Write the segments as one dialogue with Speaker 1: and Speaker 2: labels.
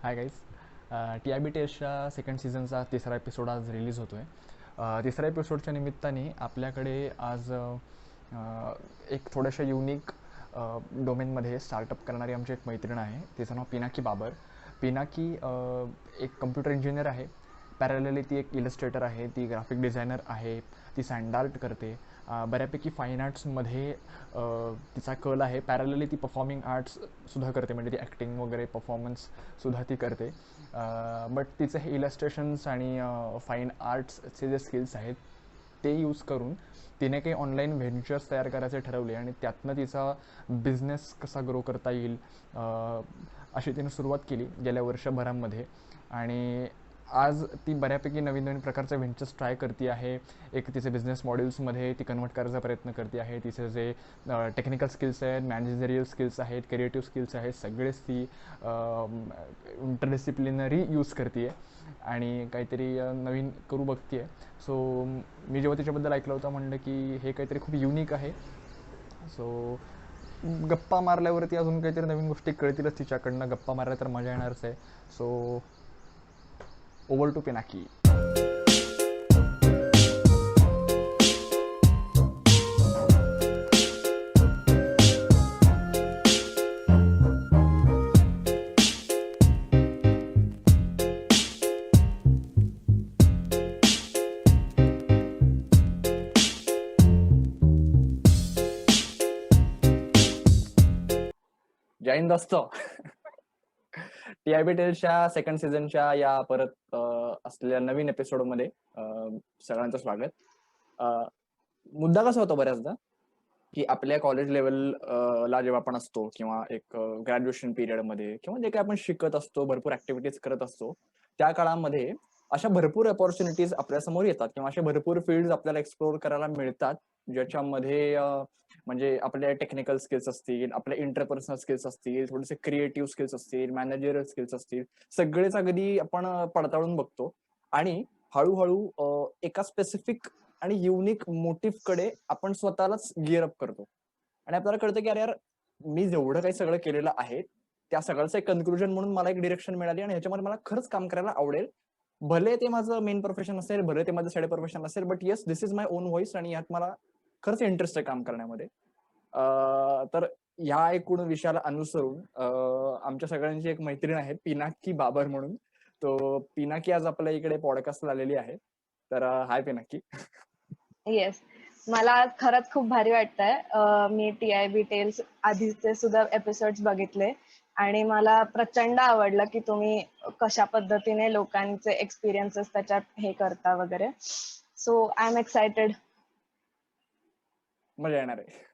Speaker 1: Hi guys. TIB टेस्टच्या second सीझनचा तिसरा episode आज रिलीज होतो आहे. तिसऱ्या एपिसोडच्या निमित्ताने आपल्याकडे आज एक थोड्याशा युनिक डोमेनमध्ये स्टार्टअप करणारी आमची एक मैत्रीण आहे. तिचं नाव पिनाकी बाबर. पिनाकी एक कम्प्युटर इंजिनियर आहे. पॅरलली ती एक इलस्ट्रेटर आहे, ती ग्राफिक डिझायनर आहे, ती सँड बऱ्यापैकी बऱ्यापैकी फाईन आर्ट्समध्ये तिचा कल आहे. पॅरलली ती परफॉर्मिंग आर्ट्ससुद्धा करते, म्हणजे ती ॲक्टिंग वगैरे परफॉर्मन्ससुद्धा ती करते. बट तिचे हे इलस्ट्रेशन्स आणि फाईन आर्ट्सचे जे स्किल्स आहेत ते यूज करून तिने काही ऑनलाईन व्हेंचर्स तयार करायचे ठरवले आणि त्यातनं तिचा बिझनेस कसा ग्रो करता येईल अशी तिने सुरुवात केली गेल्या वर्षभरामध्ये. आणि आज ती बऱ्यापैकी नवीन नवीन प्रकारचे व्हेंचर्स ट्राय करते आहे. एक तिचे बिझनेस मॉडेल्समध्ये ती कन्वर्ट करायचा प्रयत्न करते आहे. तिचे जे टेक्निकल स्किल्स आहेत, मॅनेजरियल स्किल्स आहेत, क्रिएटिव्ह स्किल्स आहेत, सगळेच ती इंटरडिसिप्लिनरी यूज करते आहे आणि काहीतरी नवीन करू बघते आहे. सो मी जेव्हा तिच्याबद्दल ऐकलं होतं म्हणलं की हे काहीतरी खूप युनिक आहे. सो गप्पा मारल्यावरती अजून काहीतरी नवीन गोष्टी कळतीलच तिच्याकडनं. गप्पा मारल्या तर मजा येणारच आहे. So over to Pinaki.
Speaker 2: जय हिंद दोस्तो. TIB टेलच्या सेकंड सीझनच्या या परत असलेल्या नवीन एपिसोडमध्ये सगळ्यांचं स्वागत. मुद्दा कसा होतो बऱ्याचदा की आपल्या कॉलेज लेवलला जेव्हा आपण असतो किंवा एक ग्रॅज्युएशन पिरियडमध्ये किंवा जे काही आपण शिकत असतो, भरपूर ऍक्टिव्हिटीज करत असतो, त्या काळामध्ये अशा भरपूर अपॉर्च्युनिटीज आपल्यासमोर येतात किंवा अशा भरपूर फील्ड आपल्याला एक्सप्लोर करायला मिळतात, ज्याच्यामध्ये म्हणजे आपले टेक्निकल स्किल्स असतील, आपले इंटरपर्सनल स्किल्स असतील, थोडेसे क्रिएटिव्ह स्किल्स असतील, मॅनेजरियल स्किल्स असतील, सगळेच अगदी आपण पडताळून बघतो आणि हळूहळू एका स्पेसिफिक आणि युनिक मोटिव्ह कडे आपण स्वतःलाच गिअर अप करतो आणि आपल्याला कळतं की अरे यार, मी जेवढं काही सगळं केलेलं आहे त्या सगळ्याचं एक कन्क्लुजन म्हणून मला एक डिरेक्शन मिळाली आणि ह्याच्यामध्ये मला खरंच काम करायला आवडेल. भले ते माझं मेन प्रोफेशन असेल, भले ते माझं साईड प्रोफेशन असेल, but yes, this is my on voice आणि यात मला खरंच इंटरेस्ट आहे काम करण्यामध्ये. तर ह्या एकूण विषयाला अनुसरून आमच्या सगळ्यांची एक मैत्रीण आहे पिनाकी बाबर म्हणून. तो पिनाकी आज आपल्या इकडे पॉडकास्टला आलेली आहे. तर हाय पिनाकी.
Speaker 3: येस, मला खरंच खूप भारी वाटतंय. मी TIB टेल्स आधीचे सुद्धा एपिसोड्स बघितले आणि मला प्रचंड आवडलं की तुम्ही कशा पद्धतीने लोकांचे एक्सपिरियन्सेस त्याच्यात हे करता वगैरे. So I am excited.
Speaker 2: मजा येणार आहे.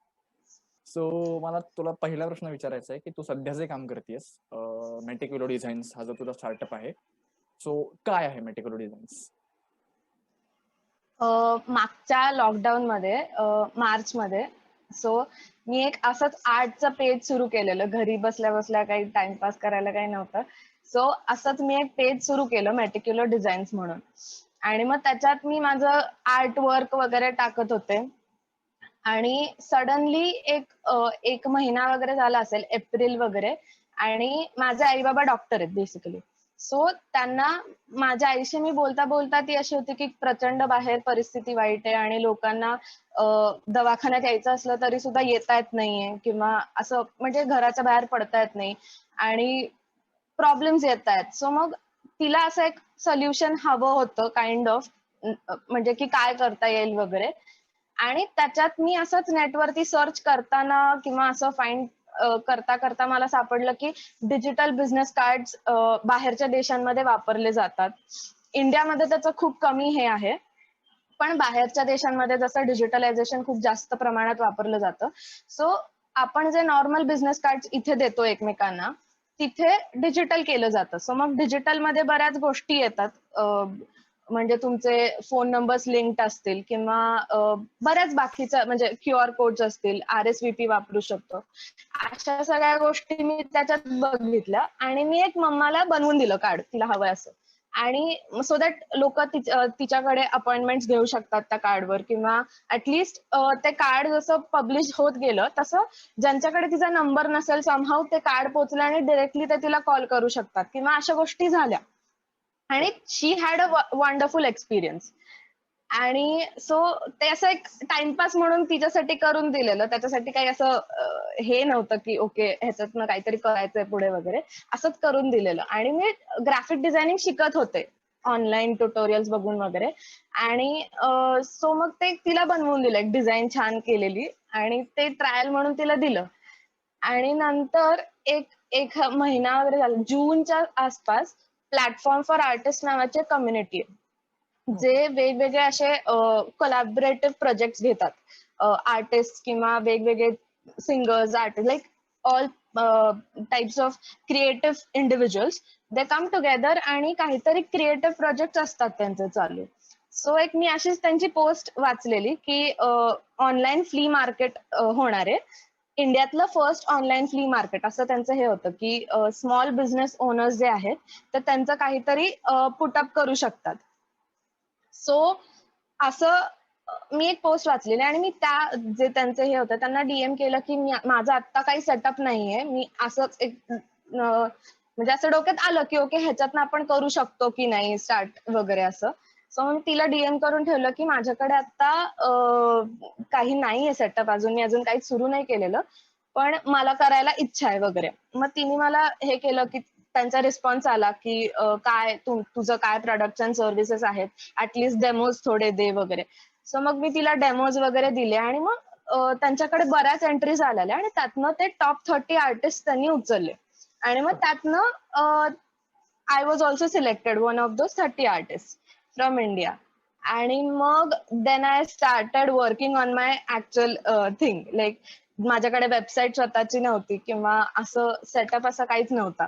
Speaker 2: सो मला तुला पहिला प्रश्न विचारायचा आहे की तू सध्या जे काम करतेस, मेटिक्युलो डिझाईन्स हा जो तुझा स्टार्टअप आहे, सो काय आहे मेटिक्युलो डिझाईन्स?
Speaker 3: मागच्या लॉकडाऊन मध्ये मार्च मध्ये सो मी एक असंच आर्टचं पेज सुरू केलेलं. घरी बसल्या बसल्या काही टाइमपास करायला काही नव्हतं. सो असंच मी एक पेज सुरू केलं मेटिक्युलो डिझाईन्स म्हणून. आणि मग त्याच्यात मी माझं आर्ट वर्क वगैरे टाकत होते आणि सडनली एक महिना वगैरे झाला असेल, एप्रिल वगैरे, आणि माझे आई बाबा डॉक्टर आहेत बेसिकली. सो त्यांना माझ्या आईशी मी बोलता बोलता ती अशी होती की प्रचंड बाहेर परिस्थिती वाईट आहे आणि लोकांना दवाखान्यात यायचं असलं तरी सुद्धा येता येत नाहीये किंवा असं म्हणजे घराच्या बाहेर पडता येत नाही आणि प्रॉब्लेम्स येत आहेत. सो मग तिला असं एक सोल्युशन हवं होतं काइंड ऑफ, म्हणजे की काय करता येईल वगैरे. आणि त्याच्यात मी असंच नेटवरती सर्च करताना किंवा असं फाइंड करता करता मला सापडलं की डिजिटल बिझनेस कार्ड्स बाहेरच्या देशांमध्ये वापरले जातात. इंडियामध्ये त्याचं खूप कमी हे आहे, पण बाहेरच्या देशांमध्ये जसं डिजिटलायझेशन खूप जास्त प्रमाणात वापरलं जातं. सो आपण जे नॉर्मल बिझनेस कार्ड इथे देतो एकमेकांना, तिथे डिजिटल केलं जातं. सो मग डिजिटलमध्ये बऱ्याच गोष्टी येतात, म्हणजे तुमचे फोन नंबर्स लिंक्ड असतील किंवा बऱ्याच बाकीच्या म्हणजे QR कोड्स असतील, RSVP वापरू शकतो. अशा सगळ्या गोष्टी मी त्याच्यात बघितल्या आणि मी एक मम्माला बनवून दिलं कार्ड, तिला हवंय असं. आणि सो दॅट लोक तिच्याकडे अपॉइंटमेंट घेऊ शकतात त्या कार्डवर, किंवा ऍटलिस्ट ते कार्ड जसं पब्लिश होत गेलं तसं ज्यांच्याकडे तिचा नंबर नसेल समहाऊ ते कार्ड पोहोचलं आणि डिरेक्टली ते तिला कॉल करू शकतात किंवा अशा गोष्टी झाल्या. आणि शी हॅड अ वंडरफुल एक्सपिरियन्स. आणि सो ते असं एक टाइमपास म्हणून तिच्यासाठी करून दिलेलं. त्याच्यासाठी काही असं हे नव्हतं की ओके ह्याच्यातनं काहीतरी करायचंय पुढे वगैरे, असंच करून दिलेलं. आणि मी ग्राफिक डिझायनिंग शिकत होते ऑनलाईन ट्युटोरियल्स बघून वगैरे. आणि सो मग ते तिला बनवून दिलं, एक डिझाईन छान केलेली, आणि ते ट्रायल म्हणून तिला दिलं. आणि नंतर एक एक महिना वगैरे झाला, जूनच्या आसपास प्लॅटफॉर्म फॉर आर्टिस्ट नावाचे कम्युनिटी आहे, जे वेगवेगळे असे कोलॅबोरेटिव्ह प्रोजेक्ट घेतात. आर्टिस्ट किंवा वेगवेगळे singers, artist, like all types of creative individuals, they come together आणि काहीतरी क्रिएटिव्ह प्रोजेक्ट असतात त्यांचे चालू. सो एक मी अशीच त्यांची पोस्ट वाचलेली की ऑनलाईन फ्ली मार्केट होणार आहे, इंडियातलं फर्स्ट ऑनलाईन फ्ली मार्केट, असं त्यांचं हे होतं की स्मॉल बिझनेस ओनर्स जे आहेत तर त्यांचं काहीतरी पुटअप करू शकतात. सो असं मी एक पोस्ट वाचलेली आणि मी त्या जे त्यांचे हे होतं त्यांना डीएम केलं की माझं आत्ता काही सेटअप नाहीये, मी असंच एक म्हणजे असं डोक्यात आलं की ओके ह्याच्यातनं आपण करू शकतो की नाही स्टार्ट वगैरे असं. सो मी तिला डीएम करून ठेवलं की माझ्याकडे आता काही नाहीये सेटअप, अजून मी अजून काही सुरू नाही केलेलं, पण मला करायला इच्छा आहे वगैरे. मग तिने मला हे केलं की त्यांचा रिस्पॉन्स आला की काय तुझं काय प्रोडक्ट्स अँड सर्व्हिसेस आहेत, ऍटलीस्ट डेमोज थोडे दे वगैरे. सो मग मी तिला डेमोज वगैरे दिले आणि मग त्यांच्याकडे बऱ्याच एंट्रीज आलेल्या आणि त्यातनं ते टॉप 30 आर्टिस्ट त्यांनी उचलले. आणि मग त्यातनं I was also selected one of those 30 artist from India. आणि मग then I started working on my actual thing. Like माझ्याकडे वेबसाईट स्वतःची नव्हती किंवा असं सेटअप असं काहीच नव्हता.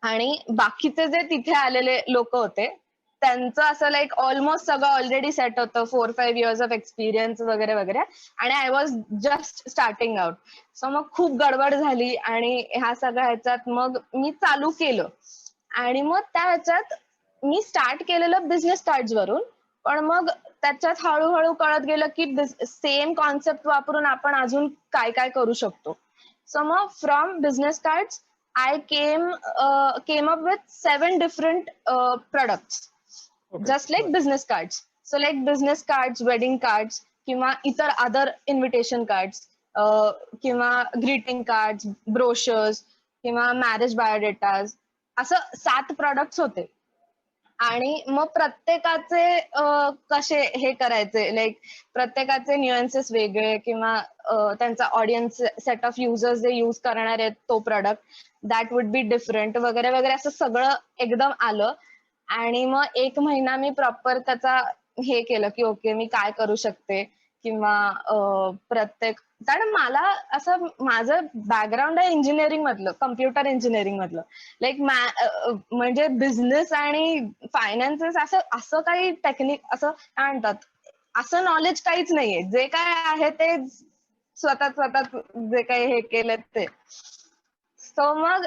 Speaker 3: आणि बाकीचे जे तिथे आलेले लोक होते त्यांचं असं लाईक ऑलमोस्ट सगळं ऑलरेडी सेट होतं, 4-5 इयर्स ऑफ एक्सपिरियन्स वगैरे वगैरे, आणि I was just starting out. So मग खूप गडबड झाली आणि ह्या सगळ्या ह्याच्यात मग मी चालू केलं. आणि मग त्या ह्याच्यात मी स्टार्ट केलेलं बिझनेस कार्ड्स वरून, पण मग त्याच्यात हळूहळू कळत गेलं की सेम कॉन्सेप्ट वापरून आपण अजून काय काय करू शकतो. सो मग from business cards I came up with 7 different products, just like business cards. So like business cards, wedding cards, किंवा इतर other invitation cards, किंवा greeting cards, brochures, किंवा marriage biodatas, असं 7 products होते. आणि मग प्रत्येकाचे कसे हे करायचे, लाईक प्रत्येकाचे न्युएन्सेस वेगळे, किंवा त्यांचा ऑडियन्स सेट ऑफ युजर्स जे युज करणार आहेत तो product that would be different वगैरे वगैरे, असं सगळं एकदम आलं. आणि मग एक महिना मी प्रॉपर त्याचा हे केलं की ओके मी काय करू शकते, किंवा प्रत्येक, कारण मला असं माझं बॅकग्राऊंड आहे इंजिनिअरिंग मधलं, कम्प्युटर इंजिनिअरिंग मधलं, लाईक म्हणजे बिझनेस आणि फायनान्सेस असं असं काही टेक्निक असं काय म्हणतात असं नॉलेज काहीच नाहीये. जे काय आहे ते स्वतः जे काही हे केलं ते. सो मग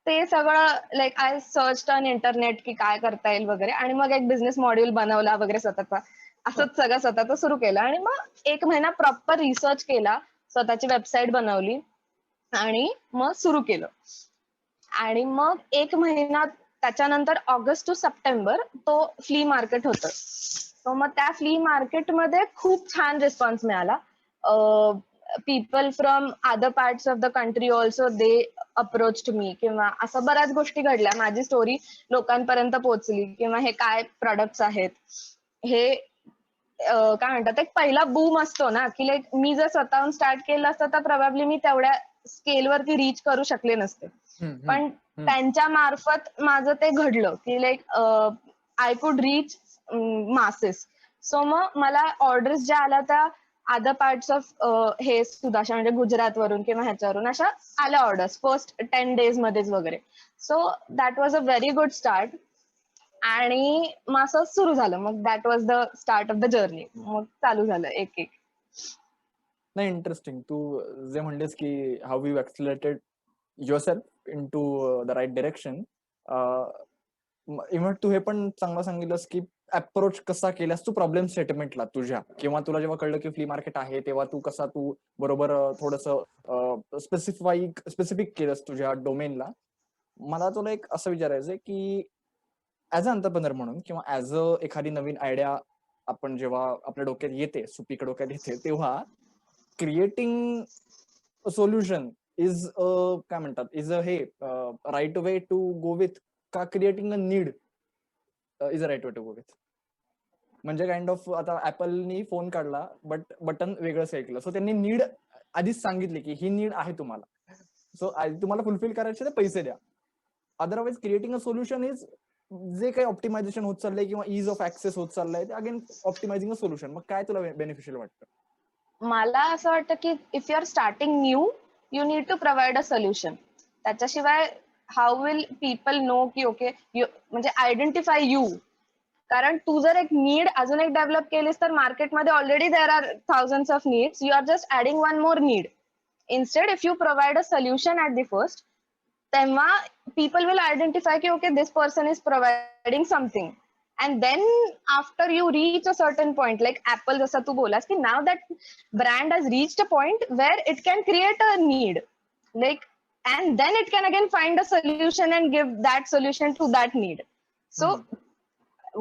Speaker 3: ते सगळं like I search on internet की काय करता येईल वगैरे, आणि मग एक बिझनेस मॉड्यूल बनवला वगैरे स्वतःचा, असंच सगळं स्वतःच सुरू केलं. आणि मग एक महिना प्रॉपर रिसर्च केला, स्वतःची वेबसाईट बनवली आणि मग सुरू केलं. आणि मग एक महिना त्याच्यानंतर ऑगस्ट टू सप्टेंबर तो फ्ली मार्केट होतं. सो मग त्या फ्ली मार्केटमध्ये खूप छान रिस्पॉन्स मिळाला. People from other parts of the country also they approached मी, किंवा असं बऱ्याच गोष्टी घडल्या, माझी स्टोरी लोकांपर्यंत पोहोचली, किंवा हे काय प्रोडक्ट्स आहेत हे काय म्हणतात एक पहिला बूम असतो ना, की लाईक मी जर स्वतःहून स्टार्ट केलं असतं तर प्रोबॅबली मी तेवढ्या स्केलवरती रीच करू शकले नसते. पण त्यांच्या मार्फत माझं ते घडलं की like I could reach masses. So मग मला ऑर्डर्स ज्या आल्या त्या अदर पार्ट्स ऑफ हे सुद्धा अशा म्हणजे गुजरात वरून किंवा ह्याच्यावरून अशा आल्या ऑर्डर्स फर्स्ट 10 days मध्येच वगैरे. So that was a very good start. आणि मग असं सुरू झालं, मग that was the start of the journey. मग चालू झालं एक एक.
Speaker 2: नाही, इंटरेस्टिंग. तू जे म्हणतेस की how you accelerated yourself into the right direction, even तू हे पण चांगलं सांगितलंस की अप्रोच कसा केलास तू प्रॉब्लेम स्टेटमेंटला तुझ्या, किंवा तुला जेव्हा कळलं की फ्ली मार्केट आहे तेव्हा तू बरोबर थोडस स्पेसिफिक केलंस तुझ्या डोमेनला. मला तुला एक असं विचारायचंय की ऍज अ अंतरप्रेनर म्हणून किंवा ऍज अ एखादी नवीन आयडिया आपण जेव्हा आपल्या डोक्यात येते, सुपीक डोक्यात येते, तेव्हा क्रिएटिंग सोल्युशन इज काय म्हणतात, इज अ हे right way to go with, का creating a need is a right way to go with? म्हणजे काइंड ऑफ आता ऍपलनी फोन काढला बट बटन वेगळं सेट केलं, सो त्यांनी नीड आधीच सांगितली की ही नीड आहे तुम्हाला, सो तुम्हाला फुलफिल करायचे ते पैसे द्या. Otherwise creating a solution is जे काही ऑप्टिमायझेशन होत चाललंय किंवा इज ऑफ ऍक्सेस होत चाललंय, अगेन ऑप्टिमायझिंग अ सोल्युशन. मग काय तुला बेनिफिशियल वाटतं?
Speaker 3: मला असं वाटतं की if you are starting new, you need to provide a solution. त्याच्याशिवाय हाऊ विल पीपल नो की ओके म्हणजे आयडेंटिफाय यू. कारण तू जर एक नीड अजून एक डेव्हलप केलीस तर मार्केटमध्ये already there are thousands of needs, you are just adding one more need. Instead if you provide a solution at the first, तेव्हा people will identify ki okay, this person is providing something, and then after you reach a certain point, like Apple jasa tu bolas ki now that brand has reached a point where it can create a need, like, and then it can again find a solution and give that solution to that need. So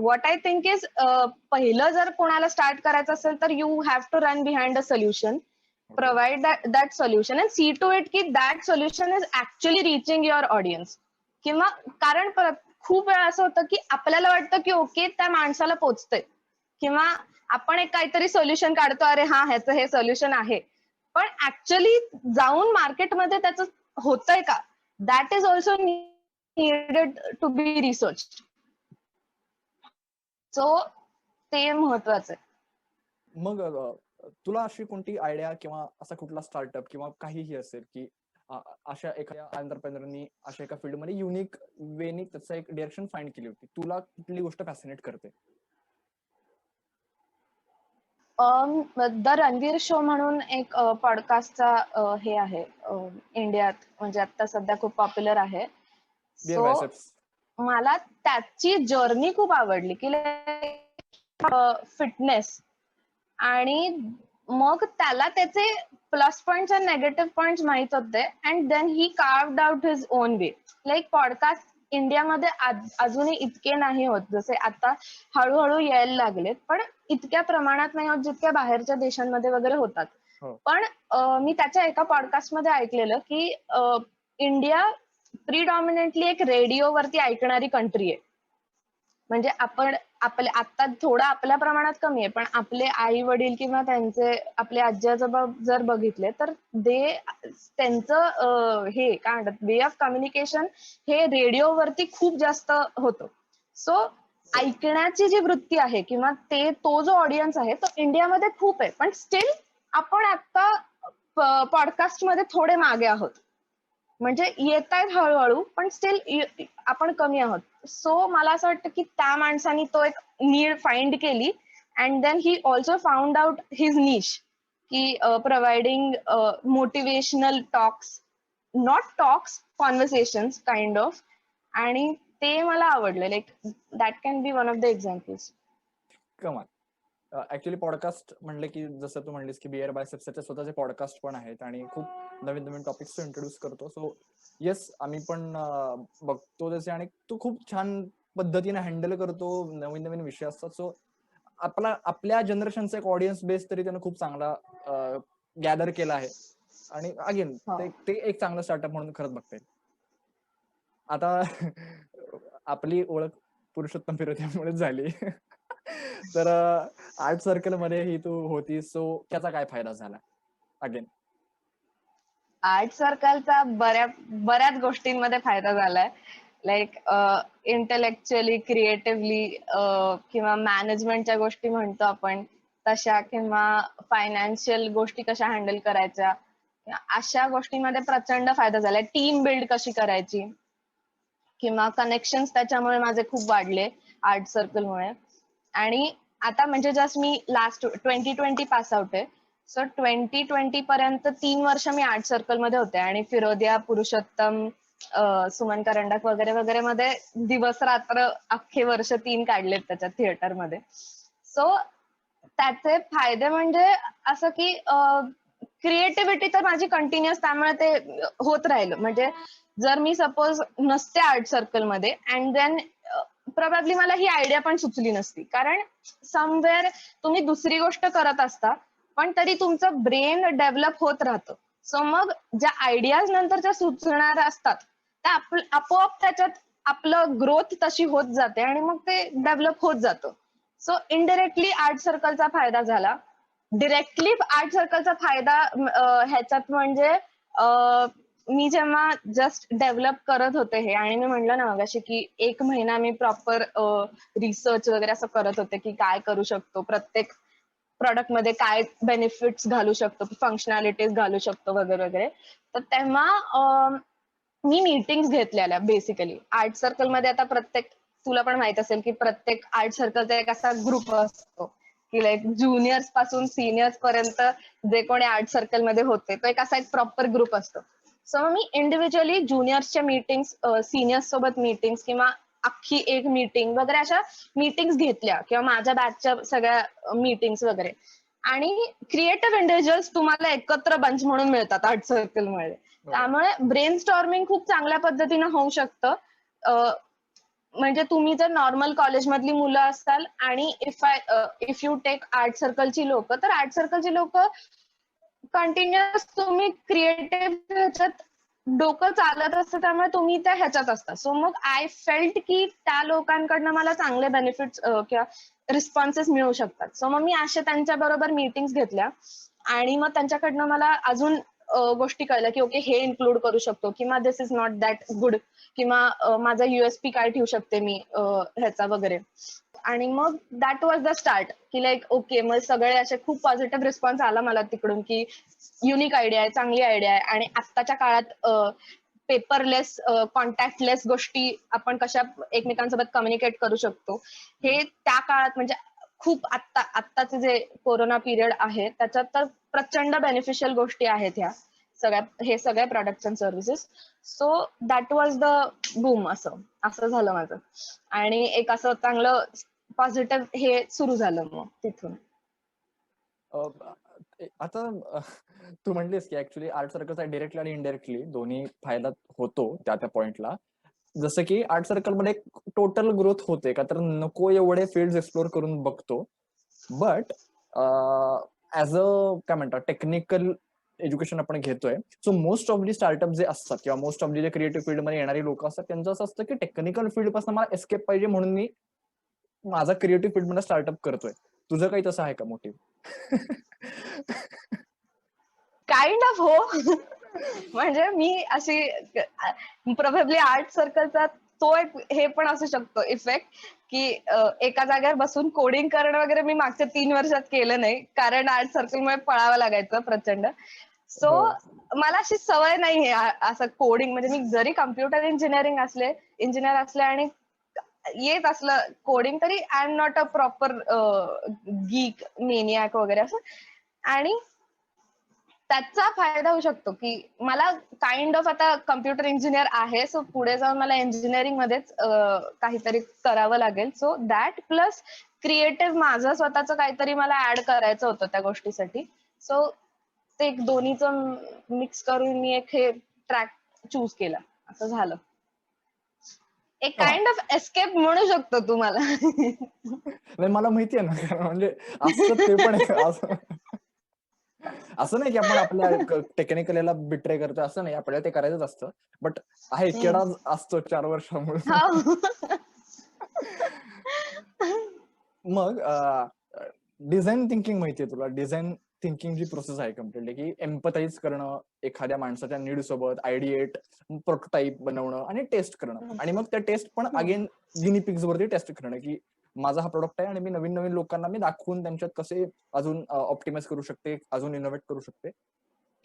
Speaker 3: what I think is पहिलं जर कोणाला start करायचं असेल तर you have to run behind a solution, provide that solution and see to it की that solution is actually reaching your audience. किंवा कारण खूप वेळा असं होतं की आपल्याला वाटतं की ओके त्या माणसाला पोचतंय, किंवा आपण एक काहीतरी सोल्युशन काढतो, अरे हा ह्याचं हे सोल्युशन आहे, पण ऍक्च्युअली जाऊन मार्केटमध्ये त्याचं होतंय का, that is also needed to be research. So ते महत्वाचं आहे.
Speaker 2: मग तुला अशी कोणती आयडिया किंवा असा कुठला स्टार्टअप किंवा काहीही असेल की अशा एखाद्या एंटरप्रेनरनी अशा एका फील्डमध्ये युनिक वेनी त्याचं एक डायरेक्शन फाइंड केली होती, तुला कुठली गोष्ट फॅसिनेट करते?
Speaker 3: द रणवीर शो म्हणून एक पॉडकास्टचा हे आहे इंडियात, म्हणजे आता सध्या खूप पॉप्युलर आहे. सो मला त्याची जर्नी खूप आवडली की फिटनेस, आणि मग त्याला त्याचे प्लस पॉइंट्स आणि नेगेटिव्ह पॉइंट्स माहित होते, and then he carved out his own way. Like podcast इंडियामध्ये अजूनही इतके नाही होत, जसे आता हळूहळू यायला लागलेत, पण इतक्या प्रमाणात नाही होत जितक्या बाहेरच्या देशांमध्ये वगैरे होतात. पण मी त्याच्या एका पॉडकास्टमध्ये ऐकलेलं की इंडिया प्रिडॉमिनेंटली एक रेडिओवरती ऐकणारी कंट्री आहे. म्हणजे आपण आता थोडं आपल्या प्रमाणात कमी आहे, पण आपले आई वडील किंवा त्यांचे आपले आजी आजोबा जर बघितले तर त्यांचं हे काय म्हणतात वे ऑफ कम्युनिकेशन हे रेडिओवरती खूप जास्त होतं. सो ऐकण्याची जी वृत्ती आहे किंवा तो जो ऑडियन्स आहे तो इंडियामध्ये खूप आहे, पण स्टील आपण आता पॉडकास्ट मध्ये थोडे मागे आहोत. म्हणजे येत आहेत हळूहळू, पण स्टील आपण कमी आहोत. सो मला असं वाटतं की त्या माणसाने तो एक नीड फाइंड केली, and then he also found out his niche की providing motivational talks, not talks, conversations kind of, आणि ते मला आवडलं. Like that can be one of the examples.
Speaker 2: कमाल. ऍक्च्युली पॉडकास्ट म्हणले की जसं तू म्हणलीस की बिअर बायसेप्सचे स्वतःचे पॉडकास्ट पण आहेत आणि खूप नवीन नवीन टॉपिक्स इंट्रोड्यूस करतो. सो येस, आम्ही पण बघतो जसे, आणि तू खूप छान पद्धतीने हँडल करतो, नवीन नवीन विषय असतात. सो आपल्या जनरेशनचा एक ऑडियन्स बेस तरी त्यानं खूप चांगला गॅदर केला आहे, आणि अगेन ते एक चांगलं स्टार्टअप म्हणून खरंच बघता येईल. आता आपली ओळख पुरुषोत्तम फिरोत्यामुळे झाली. तर आर्ट सर्कल मध्ये ही तू होती, सो त्याचा काय फायदा झाला? अगेन
Speaker 3: आर्ट सर्कलचा बऱ्याच गोष्टींमध्ये फायदा झालाय. लाईक इंटेलेक्च्युअली, क्रिएटिव्हली, किंवा मॅनेजमेंटच्या गोष्टी म्हणतो आपण तशा, किंवा फायनान्शियल गोष्टी कशा हँडल करायच्या, अशा गोष्टींमध्ये प्रचंड फायदा झालाय. टीम बिल्ड कशी करायची, किंवा कनेक्शन्स त्याच्यामुळे माझे खूप वाढले आर्ट सर्कलमुळे. आणि आता म्हणजे जस्ट मी लास्ट 2020 पास आउट आहे. सो 2020 पर्यंत 3 वर्ष मी आर्ट सर्कल मध्ये होते, आणि फिरोदिया, पुरुषोत्तम, सुमन करंडक वगैरे वगैरे मध्ये दिवस रात्र अख्खे वर्ष 3 काढलेत त्याच्यात थिएटरमध्ये. सो त्याचे फायदे म्हणजे असं की क्रिएटिव्हिटी तर माझी कंटिन्युअस त्यामुळे ते होत राहिलं. म्हणजे जर मी सपोज नसते आर्ट सर्कलमध्ये अँड देन प्रोबॅबली मला ही आयडिया पण सुचली नसती. कारण समवेअर तुम्ही दुसरी गोष्ट करत असता पण तरी तुमचं ब्रेन डेव्हलप होत राहतं. सो मग ज्या आयडियाज नंतरच्या सुचणार असतात त्या आपोआप त्याच्यात आपलं ग्रोथ तशी होत जाते आणि मग ते डेव्हलप होत जातं. सो इनडायरेक्टली आर्ट सर्कलचा फायदा झाला. डिरेक्टली आर्ट सर्कलचा फायदा ह्याच्यात म्हणजे मी जेव्हा जस्ट डेव्हलप करत होते हे आणि मी म्हणलं ना मगाशी की 1 महिना मी प्रॉपर रिसर्च वगैरे असं करत होते की काय करू शकतो, प्रत्येक प्रॉडक्ट मध्ये काय बेनिफिट्स घालू शकतो, फंक्शनॅलिटीज घालू शकतो वगैरे वगैरे. तर तेव्हा मी मीटिंग्स घेतलेल्या बेसिकली आर्ट सर्कलमध्ये. आता तुला पण माहित असेल की प्रत्येक आर्ट सर्कलचा एक असा ग्रुप असतो की लाईक ज्युनियर्स पासून सिनियर्स पर्यंत जे कोणी आर्ट सर्कलमध्ये होते तो एक असा एक प्रॉपर ग्रुप असतो. सो मी इंडिव्हिज्युअली ज्युनियर्सच्या मीटिंग्स, सिनियर्स सोबत मीटिंग्स किंवा अख्खी एक मीटिंग वगैरे अशा मीटिंग्स घेतल्या किंवा माझ्या बॅचच्या सगळ्या मीटिंग्स वगैरे. आणि क्रिएटिव्ह इंडिव्हिज्युअल्स तुम्हाला एकत्र बंच म्हणून मिळतात आर्ट सर्कलमध्ये. त्यामुळे ब्रेन स्टॉर्मिंग खूप चांगल्या पद्धतीनं होऊ शकतं. म्हणजे तुम्ही जर नॉर्मल कॉलेजमधली मुलं असाल आणि इफ यू टेक आर्ट सर्कलची लोक, तर आर्ट सर्कलची लोक कंटिन्युअस तुम्ही क्रिएटिव्ह ह्याच्यात डोकं चालत असतं त्यामुळे तुम्ही त्या ह्याच्यात असता. सो मग आय फेल्ट की त्या लोकांकडनं मला चांगले बेनिफिट्स किंवा रिस्पॉन्सेस मिळू शकतात. सो मग मी अशा त्यांच्या बरोबर मीटिंग्स घेतल्या आणि मग त्यांच्याकडनं मला अजून गोष्टी कळल्या की ओके हे इन्क्लूड करू शकतो किंवा दिस इज नॉट दॅट गुड किंवा माझा युएसपी काय ठेवू शकते मी ह्याचा वगैरे. आणि मग दॅट वॉज द स्टार्ट की लाईक ओके मग सगळे असे खूप पॉझिटिव्ह रिस्पॉन्स आला मला तिकडून की युनिक आयडिया आहे, चांगली आयडिया आहे. आणि आत्ताच्या काळात पेपरलेस, कॉन्टॅक्टलेस गोष्टी आपण कशा एकमेकांसोबत कम्युनिकेट करू शकतो हे त्या काळात म्हणजे खूप आत्ताचे जे कोरोना पिरियड आहे त्याच्यात तर प्रचंड बेनिफिशियल गोष्टी आहेत ह्या हे सगळे products and services. So that was the boom. असं झालं माझं आणि एक असं चांगलं पॉझिटिव्ह हे सुरू झालं मग तिथून.
Speaker 2: आता तू म्हणलीस की ऍक्च्युली आर्ट सर्कलचा डिरेक्टली आणि इनडायरेक्टली दोन्ही फायदा होतो त्या पॉइंटला. जसं की आर्ट सर्कलमध्ये टोटल ग्रोथ होते का तर नको एवढे फील्ड एक्सप्लोर करून बघतो. बट ऍज अ काय म्हणतात टेक्निकल एज्युकेशन आपण घेतोय. So most of the startup जे असतात किंवा मोस्ट ऑफ दी जे क्रिएटिव्ह फील्डमध्ये येणारी लोक असतात त्यांचं असं असतं की टेक्निकल फील्ड पासून मला एस्केप पाहिजे म्हणून मी माझा क्रिएटिव्ह फील्ड मध्ये स्टार्टअप करतोय. तुझं काही तसं आहे का मोटिव्ह?
Speaker 3: काइंड ऑफ हो. म्हणजे मी अशी प्रोबेबली आर्ट सर्कलचा तो एक हे पण असू शकतो इफेक्ट की एका जागेवर बसून कोडिंग करणं वगैरे मी मागच्या 3 वर्षात केलं नाही कारण आर्ट सर्कलमुळे पळावं लागायचं प्रचंड. सो मला अशी सवय नाहीये असं कोडिंग. म्हणजे मी जरी कम्प्युटर इंजिनियर असले आणि येत असलं कोडिंग तरी I am not a proper geek maniac वगैरे असं. आणि त्याचा फायदा होऊ शकतो की मला काइंड ऑफ आता कम्प्युटर इंजिनियर आहे. सो पुढे जाऊन मला इंजिनिअरिंग मध्येच काहीतरी करावं लागेल. सो दॅट प्लस क्रिएटिव्ह माझं स्वतःचं काहीतरी मला ऍड करायचं होतं त्या गोष्टीसाठी. सो ते एक दोन्हीचं मिक्स करून मी एक हे ट्रॅक चूज केला. असं झालं. एक काइंड ऑफ एस्केप म्हणू शकतो तुम्हाला.
Speaker 2: नाही मला माहिती आहे ना म्हणजे असं ते पण असं नाही की आपण आपल्या टेक्निकल याला बिट्रे करतो असं नाही. आपल्याला ते करायचंच असतं. बट आहे किडा असतो 4 वर्षामुळे. मग डिझाईन थिंकिंग माहितीये तुला? डिझाईन थिंकिंग जी प्रोसेस आहे कम्प्लिटली की एम्पथाइज करणं एखाद्या माणसाच्या नीड सोबत, आयडिएट, प्रोटोटाईप बनवणं आणि टेस्ट करणं. आणि मग त्या टेस्ट पण अगेन गिनी पिग्स वरती टेस्ट करणं की माझा हा प्रोडक्ट आहे आणि मी नवीन नवीन लोकांना मी दाखवून त्यांच्यात कसे अजून ऑप्टिमाइज करू शकते, अजून इनोव्हेट करू शकते.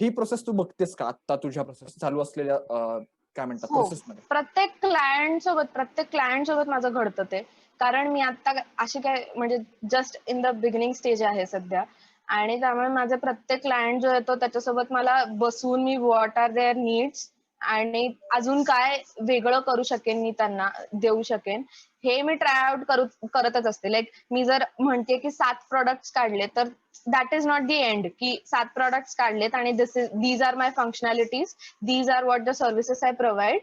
Speaker 2: ही प्रोसेस तू बघतेस का आता तुझ्या प्रोसेस चालू असलेल्या काय म्हणतात प्रोसेसमध्ये?
Speaker 3: प्रत्येक क्लायंट सोबत माझं घडतं ते. कारण मी आता अशी काय म्हणजे just in the beginning stage आहे सध्या आणि त्यामुळे माझे प्रत्येक क्लायंट जो येतो त्याच्यासोबत मला बसून मी व्हॉट आर देअर नीड्स आणि अजून काय वेगळं करू शकेन मी त्यांना देऊ शकेन हे मी ट्राय आउट करतच असते. लाईक मी जर म्हणते की 7 प्रोडक्ट्स काढले तर that is not the end की 7 प्रोडक्ट्स काढलेत आणि these are my functionalities, these are what the services I provide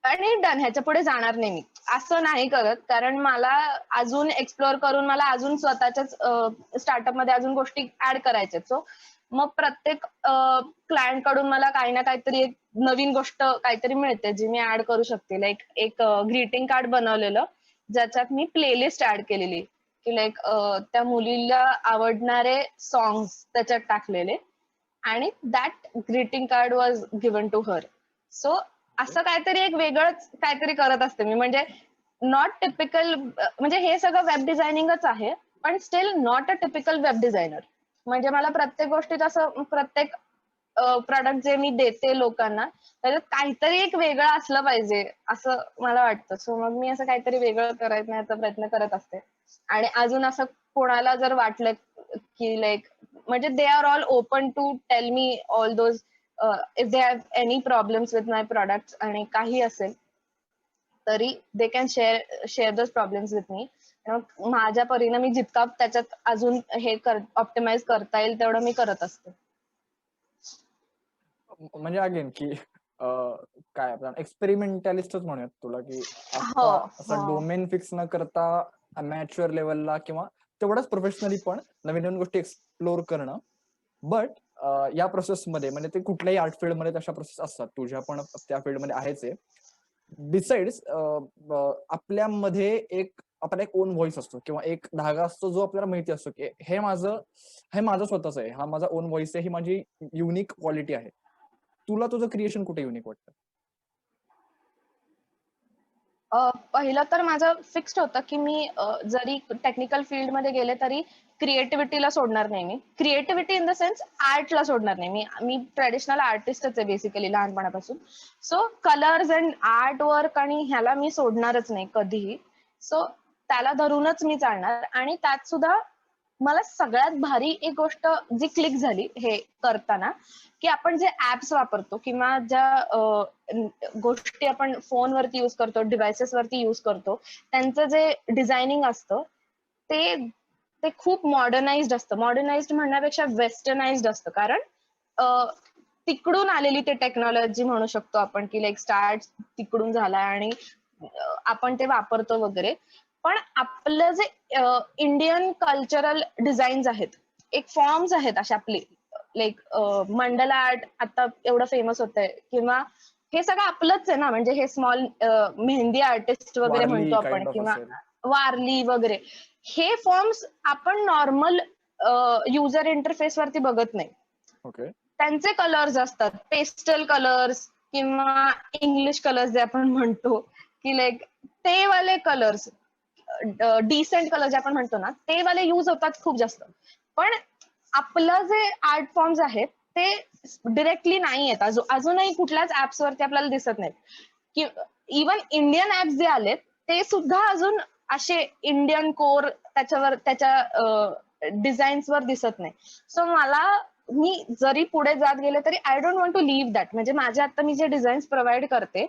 Speaker 3: आणि डन, ह्याच्या पुढे जाणार नाही मी. असं नाही करत, कारण मला अजून एक्सप्लोअर करून मला अजून स्वतःच्याच स्टार्टअप मध्ये अजून गोष्टी ऍड करायच्यात. सो मग प्रत्येक क्लायंट कडून मला काही ना काहीतरी एक नवीन गोष्ट काहीतरी मिळते जी मी ऍड करू शकते. लाईक एक ग्रीटिंग कार्ड बनवलेलं ज्याच्यात मी प्लेलिस्ट ऍड केलेली की लाईक त्या मुलीला आवडणारे सॉंग्स त्याच्यात टाकलेले आणि that greeting card was given to her. So असं काहीतरी एक वेगळंच काहीतरी करत असते मी. म्हणजे नॉट टिपिकल, म्हणजे हे सगळं वेब डिझायनिंगच आहे पण still not a typical web designer. म्हणजे मला प्रत्येक गोष्टीत असं प्रत्येक प्रोडक्ट जे मी देते लोकांना त्याच्यात काहीतरी एक वेगळं असलं पाहिजे असं मला वाटतं. सो मग मी असं काहीतरी वेगळं करायचा प्रयत्न करत असते. आणि अजून असं कोणाला जर वाटलं की लाईक म्हणजे they are all open to tell me all those if they have any problems with my products आणि काही असेल तरी they can share those problems with me. माझ्या परीने मी जितका त्याच्यात अजून हे ऑप्टिमाइज करता येईल तेवढं मी करत असते.
Speaker 2: म्हणजे अगेन की काय आपण एक्सपेरिमेंटॅलिस्टच म्हणूयात तुला की
Speaker 3: हो
Speaker 2: असं डोमेन फिक्स न करता अमॅच्युअर लेवलला किंवा तेवढंच प्रोफेशनली पण नवीन नवीन गोष्टी एक्सप्लोर करणं. बट या प्रोसेसमध्ये म्हणजे ते कुठल्याही आर्ट फील्डमध्ये तशा प्रोसेस असतात, तुझ्या पण त्या फील्डमध्ये आहेच आहे. डिसाइड्स आपल्यामध्ये आपला एक ओन व्हॉइस असतो किंवा एक धागा असतो जो आपल्याला माहिती असतो की हे माझं स्वतःच आहे, हा माझा ओन व्हॉइस आहे, ही माझी युनिक क्वालिटी आहे. तुला तुझं क्रिएशन कुठे युनिक वाटतं?
Speaker 3: पहिलं तर माझं फिक्स्ड होतं की मी जरी टेक्निकल फील्डमध्ये गेले तरी क्रिएटिव्हिटीला सोडणार नाही मी. क्रिएटिव्हिटी इन द सेन्स आर्टला सोडणार नाही मी ट्रेडिशनल आर्टिस्टच आहे बेसिकली लहानपणापासून. So colours and art work आणि ह्याला मी सोडणारच नाही कधीही. सो त्याला धरूनच मी चालणार. आणि त्यात सुद्धा मला सगळ्यात भारी एक गोष्ट जी क्लिक झाली हे करताना की आपण जे ऍप्स वापरतो किंवा ज्या गोष्टी आपण फोनवरती युज करतो, डिव्हायसेस वरती युज करतो, त्यांचं जे डिझायनिंग असतं ते ते खूप मॉडर्नाइज्ड असतं. मॉडर्नाइज्ड म्हणण्यापेक्षा वेस्टर्नाइज्ड असतं. कारण तिकडून आलेली ते टेक्नॉलॉजी म्हणू शकतो आपण की लाईक स्टार्ट तिकडून झालाय आणि आपण ते वापरतो वगैरे. पण आपलं जे इंडियन कल्चरल डिझाईन्स आहेत, एक फॉर्म्स आहेत अशा आपली लाईक मंडला आर्ट आता एवढं फेमस होतंय किंवा हे सगळं आपलंच आहे ना. म्हणजे हे स्मॉल मेहंदी आर्टिस्ट वगैरे म्हणतो आपण किंवा वारली वगैरे, हे फॉर्म्स आपण नॉर्मल युजर इंटरफेस वरती बघत नाही.
Speaker 2: ओके.
Speaker 3: त्यांचे कलर्स असतात पेस्टल कलर्स किंवा इंग्लिश कलर्स जे आपण म्हणतो की लाईक ते वाले कलर्स, डिसेंट कलर जे आपण म्हणतो ना ते वाले युज होतात खूप जास्त. पण आपलं जे आर्ट फॉर्म्स आहेत ते डिरेक्टली नाही आहेत अजूनही कुठल्याच ऍप्स वरती आपल्याला दिसत नाहीत. की इवन इंडियन ऍप्स जे आलेत ते सुद्धा अजून असे इंडियन कोर त्याच्या डिझाईन्स वर दिसत नाही. सो मी जरी पुढे जात गेले तरी I don't want to leave that. म्हणजे माझे आता मी जे डिझाईन्स प्रोव्हाइड करते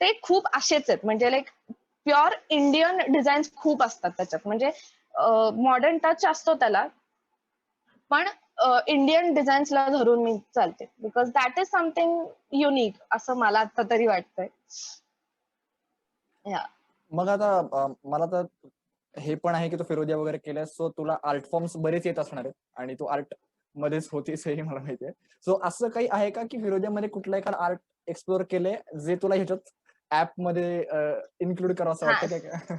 Speaker 3: ते खूप असेच आहेत. म्हणजे लाईक प्युअर इंडियन डिझाईन्स खूप असतात त्याच्यात. म्हणजे मॉडर्न टच असतो त्याला पण इंडियन डिझाईन्सला धरून मी चालते because that is something unique असं मला आता तरी वाटतंय.
Speaker 2: मग आता मला तर हे पण आहे की तू फिरोदिया वगैरे केल्यास, सो तुला आर्ट फॉर्म्स बरेच येत असणार आहेत आणि तू आर्ट मध्येच होतीस हे मला माहिती आहे. सो असं काही आहे का की फिरोदियामध्ये कुठलं एखादं आर्ट एक्सप्लोर केलंय जे तुला ह्याच्यात ऍप मध्ये इन्क्लूड करावं असं वाटतं काय?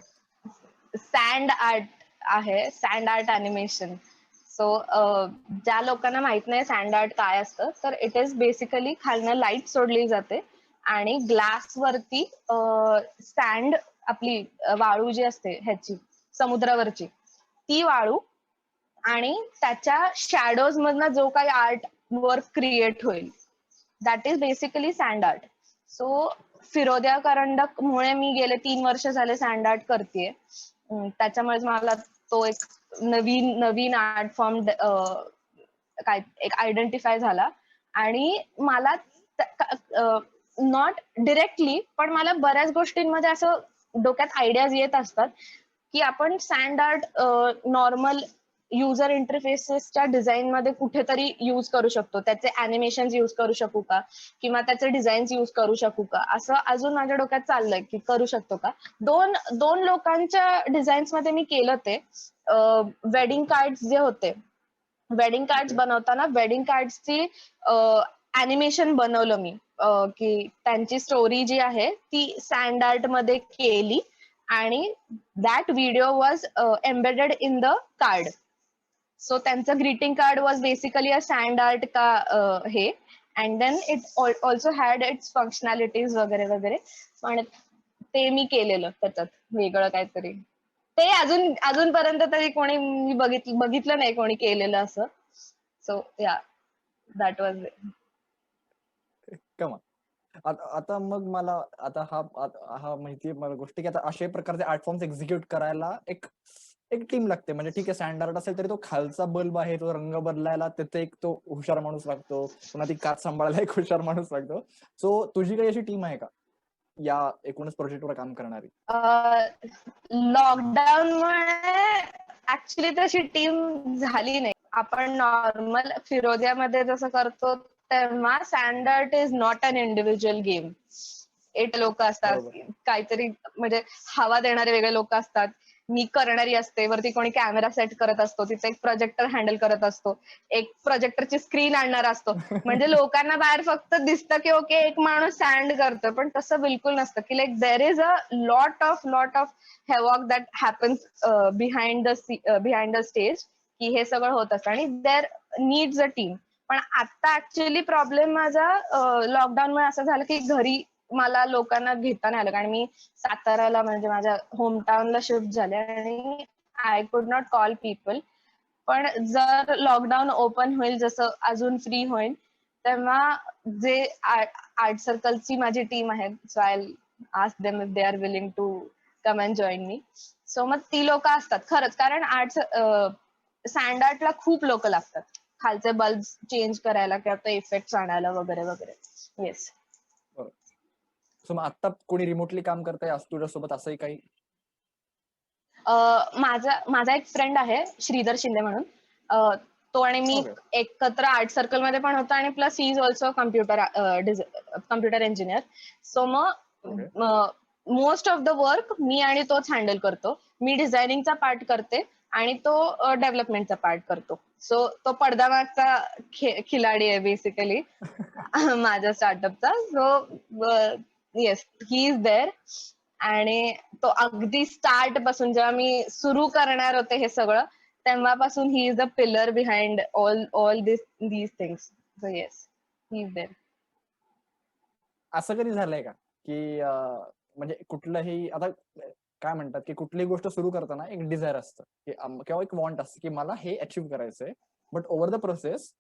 Speaker 3: सँड आर्ट आहे, सँड आर्ट अॅनिमेशन. सो ज्या लोकांना माहित नाही सँड आर्ट काय असतं तर इट इज बेसिकली खालनं लाईट सोडली जाते आणि ग्लास वरती सँड आपली वाळू जी असते ह्याची समुद्रावरची ती वाळू आणि त्याच्या शॅडोज मधनं जो काही आर्ट वर्क क्रिएट होईल that is basically sand art. So Firodia Karandak मुळे मी गेले 3 वर्ष झाले सँड आर्ट करतेय. त्याच्यामुळे मला तो एक नवीन आर्ट फॉर्म काय एक आयडेंटिफाय झाला आणि मला नॉट डिरेक्टली, पण मला बऱ्याच गोष्टींमध्ये असं डोक्यात आयडियाज येत असतात की आपण सँड आर्ट नॉर्मल युजर इंटरफेसेसच्या डिझाईन मध्ये कुठेतरी युज करू शकतो, त्याचे अॅनिमेशन युज करू शकू का, किंवा त्याचे डिझाईन्स युज करू शकू का, असं अजून माझ्या डोक्यात चाललंय की करू शकतो का. दोन दोन लोकांच्या डिझाईन्स मध्ये मी केलं ते वेडिंग कार्ड्स जे होते, वेडिंग कार्ड्स
Speaker 2: Okay.
Speaker 3: बनवताना वेडिंग कार्ड्सची अॅनिमेशन बनवलं मी, की त्यांची स्टोरी जी आहे ती सँड आर्ट मध्ये केली आणि that video was embedded in the card. So त्यांचं greeting card was basically a sand art का हे, and then it also had its functionalities वगैरे वगैरे. पण ते मी केलेलं त्याच्यात वेगळं काहीतरी. ते अजूनपर्यंत तरी कोणी मी बघितलं नाही कोणी केलेलं असं. सो या, दॅट वॉज
Speaker 2: कमा आता मग मला आता हा माहिती मला गोष्टी की आता अशा प्रकारचे आर्ट फॉर्म्स एक्झिक्यूट करायला एक टीम लागते. म्हणजे ठीक आहे, सँड आर्ट असेल तरी तो खालचा बल्ब आहे, तो रंग बदलायला तिथे एक तो हुशार माणूस लागतो, पुन्हा ती काच सांभाळायला एक हुशार माणूस लागतो. सो तुझी काही अशी टीम आहे का या एकूणच प्रोजेक्टवर काम करणारी?
Speaker 3: लॉकडाऊन मुळे ऍक्च्युली तशी टीम झाली नाही. आपण नॉर्मल फिरोद्यामध्ये जसं करतो तेव्हा sand art is not an individual game. 8 लोक असतात,
Speaker 2: बरोबर.
Speaker 3: काहीतरी म्हणजे हवा देणारे वेगळे लोक असतात, मी करणारी असते, वरती कोणी कॅमेरा सेट करत असतो, तिथे एक प्रोजेक्टर हँडल करत असतो, एक प्रोजेक्टरची स्क्रीन आणणार असतो. म्हणजे लोकांना बाहेर फक्त दिसतं की ओके एक माणूस सँड करतो, पण तसं बिलकुल नसतं की like there is a lot of havoc that happens behind the stage, की हे सगळं होत असतं आणि देर नीड्स अ टीम. पण आता ऍक्च्युअली प्रॉब्लेम माझा लॉकडाऊन मुळे असं झालं की घरी मला लोकांना घेता नाही आलं, कारण मी साताराला म्हणजे माझ्या होमटाऊनला शिफ्ट झाले आणि आय कुड नॉट कॉल पीपल. पण जर लॉकडाऊन ओपन होईल, जसं अजून फ्री होईल, तेव्हा जे आर्ट सर्कलची माझी टीम आहे, so I ask them if they are willing to come and join me. So मग ती लोक असतात खरंच, कारण सँड आर्टला खूप लोक लागतात, खालचे बल्ब चेंज करायला किंवा ते इफेक्ट आणायला वगैरे वगैरे. येस.
Speaker 2: सो मग आता कोणी रिमोटली काम करताय तुझ्यासोबत असंही काही?
Speaker 3: माझा एक फ्रेंड आहे श्रीधर शिंदे म्हणून, तो आणि मी
Speaker 2: Okay.
Speaker 3: एकत्र आर्ट सर्कल मध्ये पण होतो आणि plus he is also computer engineer. So
Speaker 2: Okay.
Speaker 3: मग मोस्ट ऑफ द वर्क मी आणि तोच हँडल करतो. मी डिझायनिंगचा पार्ट करते आणि तो डेव्हलपमेंटचा पार्ट करतो. सो तो पडद्यामागचा खिलाडी आहे बेसिकली माझ्या स्टार्टअपचा. So yes, he is there. आणि तो अगदी स्टार्ट पासून, जेव्हा मी सुरू करणार होते हे सगळं, तेव्हापासून he is the pillar behind all these things. So yes, he is there.
Speaker 2: असं कधी झालंय का की म्हणजे कुठलंही आता काय म्हणतात की कुठलीही गोष्ट सुरू करताना एक डिझायर असतं की किंवा एक वॉन्ट असतं की मला हे अचीव्ह करायचंय, बट ओव्हर द प्रोसेस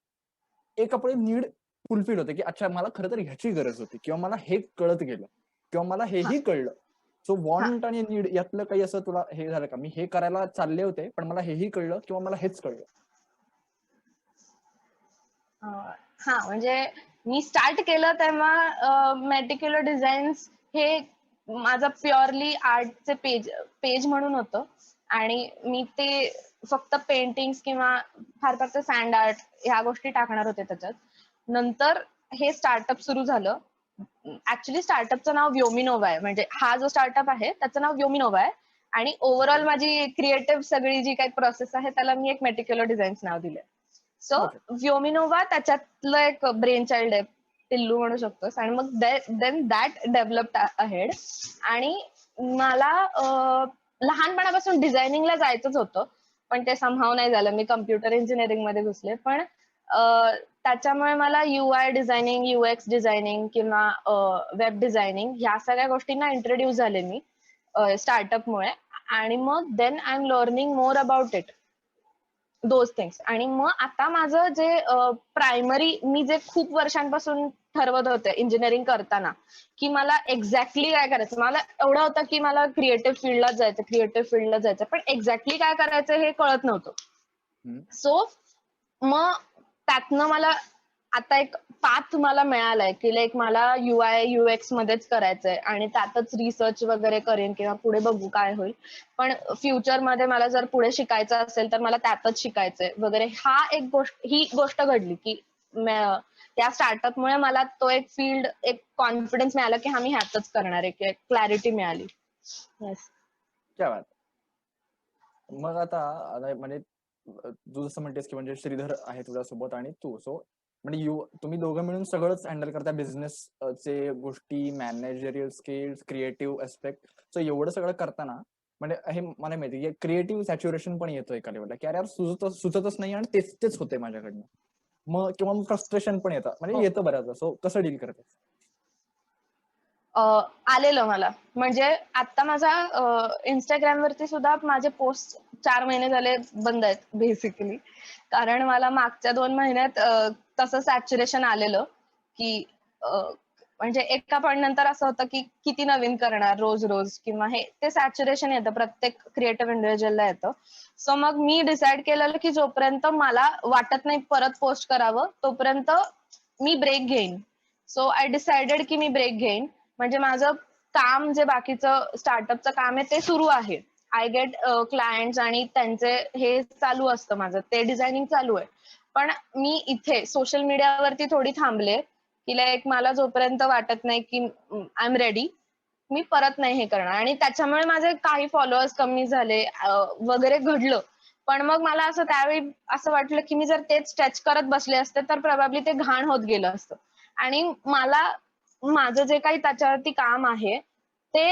Speaker 2: एक आपली नीड फुलफिल होते की अच्छा मला खरं तर ह्याची गरज होती, किंवा मला हे कळत गेलं, किंवा मला हेही कळलं. सो वॉन्ट आणि नीड यातलं काही असं तुला हे झालं का, मी हे करायला चालले होते पण मला हेही कळलं किंवा मला हेच कळलं?
Speaker 3: हा, म्हणजे मी स्टार्ट केलं तेव्हा मेटिक्युलर डिझाईन्स हे माझं प्युअरली आर्टचे पेज म्हणून होतं आणि मी ते फक्त पेंटिंग्स किंवा फार फार तर सँड आर्ट ह्या गोष्टी टाकणार होते त्याच्यात. नंतर हे स्टार्टअप सुरू झालं. ऍक्च्युली स्टार्टअपचं नाव व्योमिनोवा आहे, म्हणजे हा जो स्टार्टअप आहे त्याचं नाव व्योमिनोवा आहे आणि ओव्हरऑल माझी क्रिएटिव्ह सगळी जी काही प्रोसेस आहे त्याला मी एक मेटिक्युलर डिझाईन्स नाव दिलंय. सो व्योमिनोवा त्याच्यातलं एक ब्रेन चाइल्ड आहे, पिल्लू म्हणू शकतोस. आणि मग देन दॅट डेव्हलप्ड अहेड. आणि मला लहानपणापासून डिझायनिंगला जायचंच होतं, पण ते समहाव नाही झालं. मी कम्प्युटर इंजिनिअरिंग मध्ये घुसले, पण त्याच्यामुळे मला UI डिझायनिंग, UX डिझायनिंग किंवा वेब डिझायनिंग ह्या सगळ्या गोष्टींना इंट्रोड्यूस झाले मी स्टार्टअपमुळे. आणि मग then I am learning more about it, those things. आणि मग आता माझं जे प्रायमरी, मी जे खूप वर्षांपासून ठरवत होते इंजिनिअरिंग करताना की मला एक्झॅक्टली काय करायचं, मला एवढं होतं की मला क्रिएटिव्ह फील्डला जायचं, पण एक्झॅक्टली काय करायचं हे कळत नव्हतं. सो मग त्यातनं मला आता एक पाथ मला मिळालाय की लाईक मला UI UX मध्येच करायचंय आणि त्यातच रिसर्च वगैरे करेन किंवा पुढे बघू काय होईल. पण फ्युचर मध्ये मला जर पुढे शिकायचं असेल तर मला त्यातच शिकायचंय वगैरे. ही गोष्ट घडली की त्या स्टार्टअपमुळे मला तो एक फील्ड, एक कॉन्फिडन्स मिळाला की मी ह्यातच करणार आहे, की क्लॅरिटी मिळाली. येस.
Speaker 2: क्या बात. मग आता म्हणजे तू जसं म्हणतेस की म्हणजे श्रीधर आहे तुझ्यासोबत आणि तू, सो म्हणजे तुम्ही दोघं मिळून सगळंच हँडल करता, बिझनेस चे गोष्टी, managerial skills, creative aspect. So एवढं सगळं करताना म्हणजे हे मला माहिती की क्रिएटिव्ह सॅच्युरेशन पण येतो एका लेवलला, की अरे यार सुचतच नाही आणि तेच तेच होते माझ्याकडनं. मग किंवा फ्रस्ट्रेशन पण येतं, म्हणजे येतं बऱ्याचदा. सो कसं डील करते?
Speaker 3: आलेलं मला. म्हणजे आता माझा Instagram वरती सुद्धा माझे पोस्ट 4 महिने झाले बंद आहेत बेसिकली. कारण मला मागच्या 2 महिन्यात तसं सॅच्युरेशन आलेलं, की म्हणजे एका पॉइंट नंतर असं होतं की किती नवीन करणार रोज-रोज किंवा हे ते सॅच्युरेशन येतं, प्रत्येक क्रिएटिव्ह इंडिव्हिज्युअलला येतं. सो मग मी डिसाईड केलेलं की जोपर्यंत मला वाटत नाही परत पोस्ट करावं, तोपर्यंत मी ब्रेक घेईन. सो आय डिसाइडेड की मी ब्रेक घेईन. म्हणजे माझं काम जे बाकीचं स्टार्टअपचं काम आहे ते सुरू आहे. आय गेट क्लायंट्स आणि त्यांचे हे चालू असतं माझं, ते डिझायनिंग चालू आहे. पण मी इथे सोशल मीडियावरती थोडी थांबले, की लाईक मला जोपर्यंत वाटत नाही की आय एम रेडी, मी परत नाही हे करणार. आणि त्याच्यामुळे माझे काही फॉलोअर्स कमी झाले वगैरे घडलं. पण मग मला असं त्यावेळी असं वाटलं की मी जर तेच स्ट्रेच करत बसले असते तर प्रोबॅबली ते घाण होत गेलं असतं. आणि मला माझं जे काही त्याच्यावरती काम आहे ते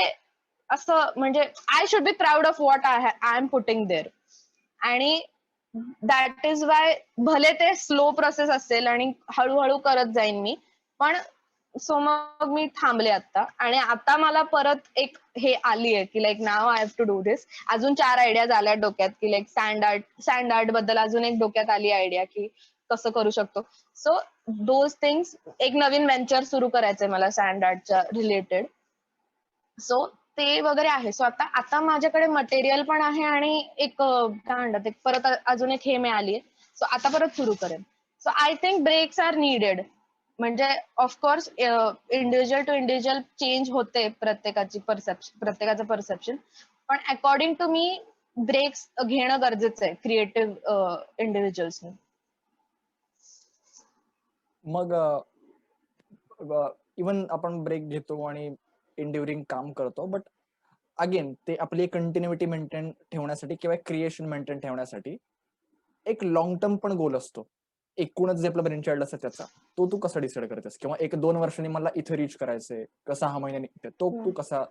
Speaker 3: असं म्हणजे I should be proud of what I am putting there. आणि दॅट इज वाय भले ते स्लो प्रोसेस असेल आणि हळूहळू करत जाईन मी, पण सो मग मी थांबले आता. आणि आता मला परत एक हे आली आहे की लाईक नाव I have to do this. अजून 4 आयडियाज आल्या डोक्यात की लाईक सँड आर्ट बद्दल अजून एक डोक्यात आली आयडिया की कसं करू शकतो. सो दोज थिंग्स, एक नवीन व्हेंचर सुरू करायचंय मला सँड आर्टच्या रिलेटेड. सो ते वगैरे आहे. सो आता आता माझ्याकडे मटेरियल पण आहे आणि एक काय म्हणतात, एक परत अजून एक हे मिळाली आहे. सो आता परत सुरू करेन. So I think breaks are needed. म्हणजे of course individual to individual change होते प्रत्येकाचं परसेप्शन. पण अकॉर्डिंग टू मी ब्रेक्स घेणं गरजेचं आहे क्रिएटिव्ह इंडिव्हिज्युअल्सनी.
Speaker 2: मग इवन आपण ब्रेक घेतो आणि इंड्युरिंग काम करतो, बट अगेन ते आपली कंटिन्युटी मेंटेन ठेवण्यासाठी किंवा क्रिएशन मेंटेन ठेवण्यासाठी एक लॉंग टर्म पण गोल असतो. एकूणच जे आपलं ब्रेन चाइल्ड असतं त्याचा, तो तू कसा डिसाइड करतेस? किंवा 1-2 वर्षांनी मला इथे रीच करायचंय, 6 महिन्यांनी, तो तू कसा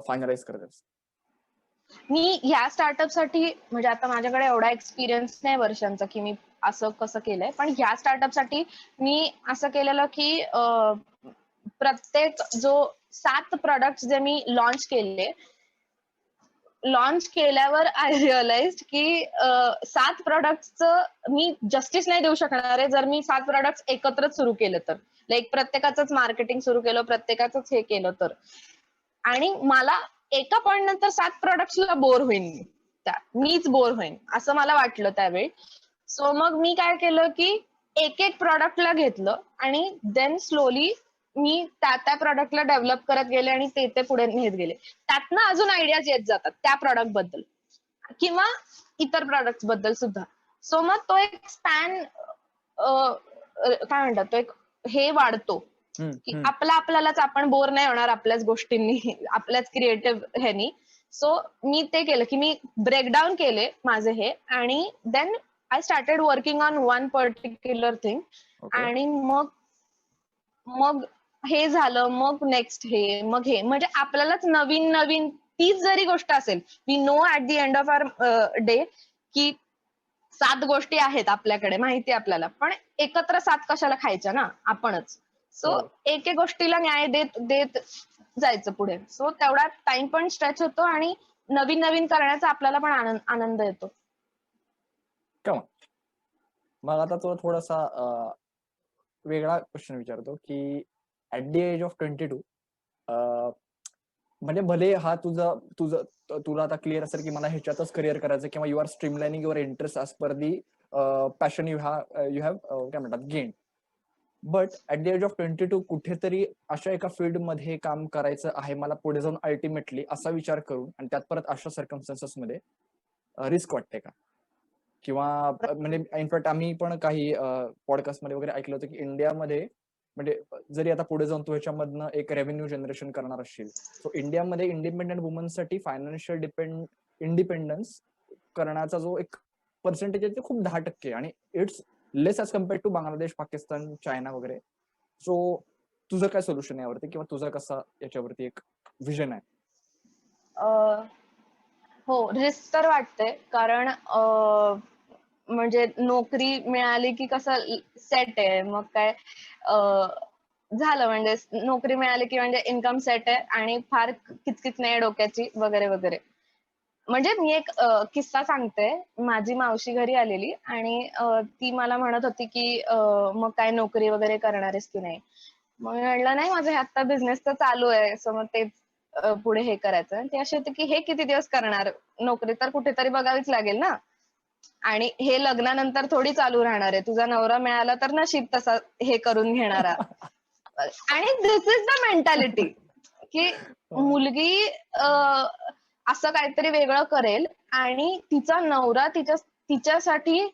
Speaker 2: फायनलाइज करतेस?
Speaker 3: मी ह्या स्टार्टअप साठी म्हणजे आता माझ्याकडे एवढा एक्सपिरियन्स नाही वर्षांचा की मी असं कसं केलंय. पण ह्या स्टार्टअप साठी मी असं केलेलं की प्रत्येक जो 7 प्रोडक्ट जे मी लॉन्च केल्यावर आय रिअलाइज की 7 प्रोडक्टचं मी जस्टिस नाही देऊ शकणार आहे जर मी 7 प्रोडक्ट एकत्रच सुरू केलं तर. लाईक प्रत्येकाचंच मार्केटिंग सुरू केलं, प्रत्येकाचंच हे केलं तर. आणि मला एका पॉइंट नंतर 7 प्रोडक्ट्सला बोर होईन मीच बोर होईन असं मला वाटलं त्यावेळी. सो मग मी काय केलं की एक एक प्रॉडक्टला घेतलं आणि देन स्लोली मी त्या प्रॉडक्टला डेव्हलप करत गेले आणि ते पुढे नेत गेले. त्यातनं अजून आयडियाज येत जातात त्या प्रॉडक्ट बद्दल किंवा इतर प्रॉडक्ट बद्दल सुद्धा. सो मग तो एक स्पॅन काय म्हणतात, तो एक हे वाढतो की आपल्यालाच आपण बोर नाही होणार आपल्याच गोष्टींनी, आपल्याच क्रिएटिव्ह ह्यानी. सो मी ते केलं की मी ब्रेकडाऊन केले माझे हे आणि then I started working on one particular thing. आणि मग हे झालं, मग नेक्स्ट हे, मग हे, म्हणजे आपल्यालाच नवीन नवीन तीच जरी गोष्ट असेल, we know at the end of our day की 7 गोष्टी आहेत आपल्याकडे, माहिती आपल्याला, पण एकत्र 7 कशाला खायच्या ना आपणच. सो एक एक गोष्टीला न्याय देत देत जायचं पुढे. सो तेवढा टाइम पण स्ट्रेच होतो आणि नवीन नवीन करण्याचा आपल्याला पण आनंद येतो.
Speaker 2: मग आता तुला थोडासा वेगळा क्वेश्चन विचारतो की ऍट द एज ऑफ 22 म्हणजे भले हा तुला आता क्लिअर असेल की मला ह्याच्यातच करिअर करायचं किंवा you are streamlining your interest as per the passion you have काय म्हणतात gain. But at the age of 22 कुठेतरी अशा एका फील्डमध्ये काम करायचं आहे मला पुढे जाऊन अल्टिमेटली, असा विचार करून आणि त्यात परत अशा सर्कमस्टन्सेस मध्ये रिस्क वाटते का? किंवा म्हणजे इनफॅक्ट आम्ही पण काही पॉडकास्ट मध्ये वगैरे ऐकलं होतं की इंडियामध्ये म्हणजे जरी आता पुढे जाऊन तू ह्याच्यामधनं एक रेव्हेन्यू जनरेशन करणार असशील, सो इंडियामध्ये इंडिपेंडेंट वुमनसाठी फायनान्शियल इंडिपेंडन्स करण्याचा जो एक पर्सेंटेज आहे ते खूप 10% आणि it's less as compared to Bangladesh, Pakistan, China वगैरे. सो तुझं काय सोल्युशन यावरती किंवा तुझं कसा याच्यावरती एक विजन आहे?
Speaker 3: हो, रिस्क तर वाटते, कारण म्हणजे नोकरी मिळाली की कसं सेट आहे, मग काय झालं, म्हणजे नोकरी मिळाली की म्हणजे इन्कम सेट आहे आणि फार किचकिच नाही डोक्याची वगैरे वगैरे. म्हणजे मी एक किस्सा सांगते. माझी मावशी घरी आलेली आणि ती मला म्हणत होती की मग काय नोकरी वगैरे करणार आहेस की नाही? मग मी म्हटलं नाही, माझं हे आता बिझनेस तर चालू आहे, सो मग तेच पुढे हे करायचं. ती अशी होती की हे किती दिवस करणार? नोकरी तर कुठेतरी बघावीच लागेल ना, आणि हे लग्नानंतर थोडी चालू राहणार आहे. तुझा नवरा मिळाला तर नशीब तसा हे करून घेणारा. आणि दिस इज द मेंटॅलिटी की मुलगी असं काहीतरी वेगळं करेल आणि तिचा नवरा तिच्यासाठी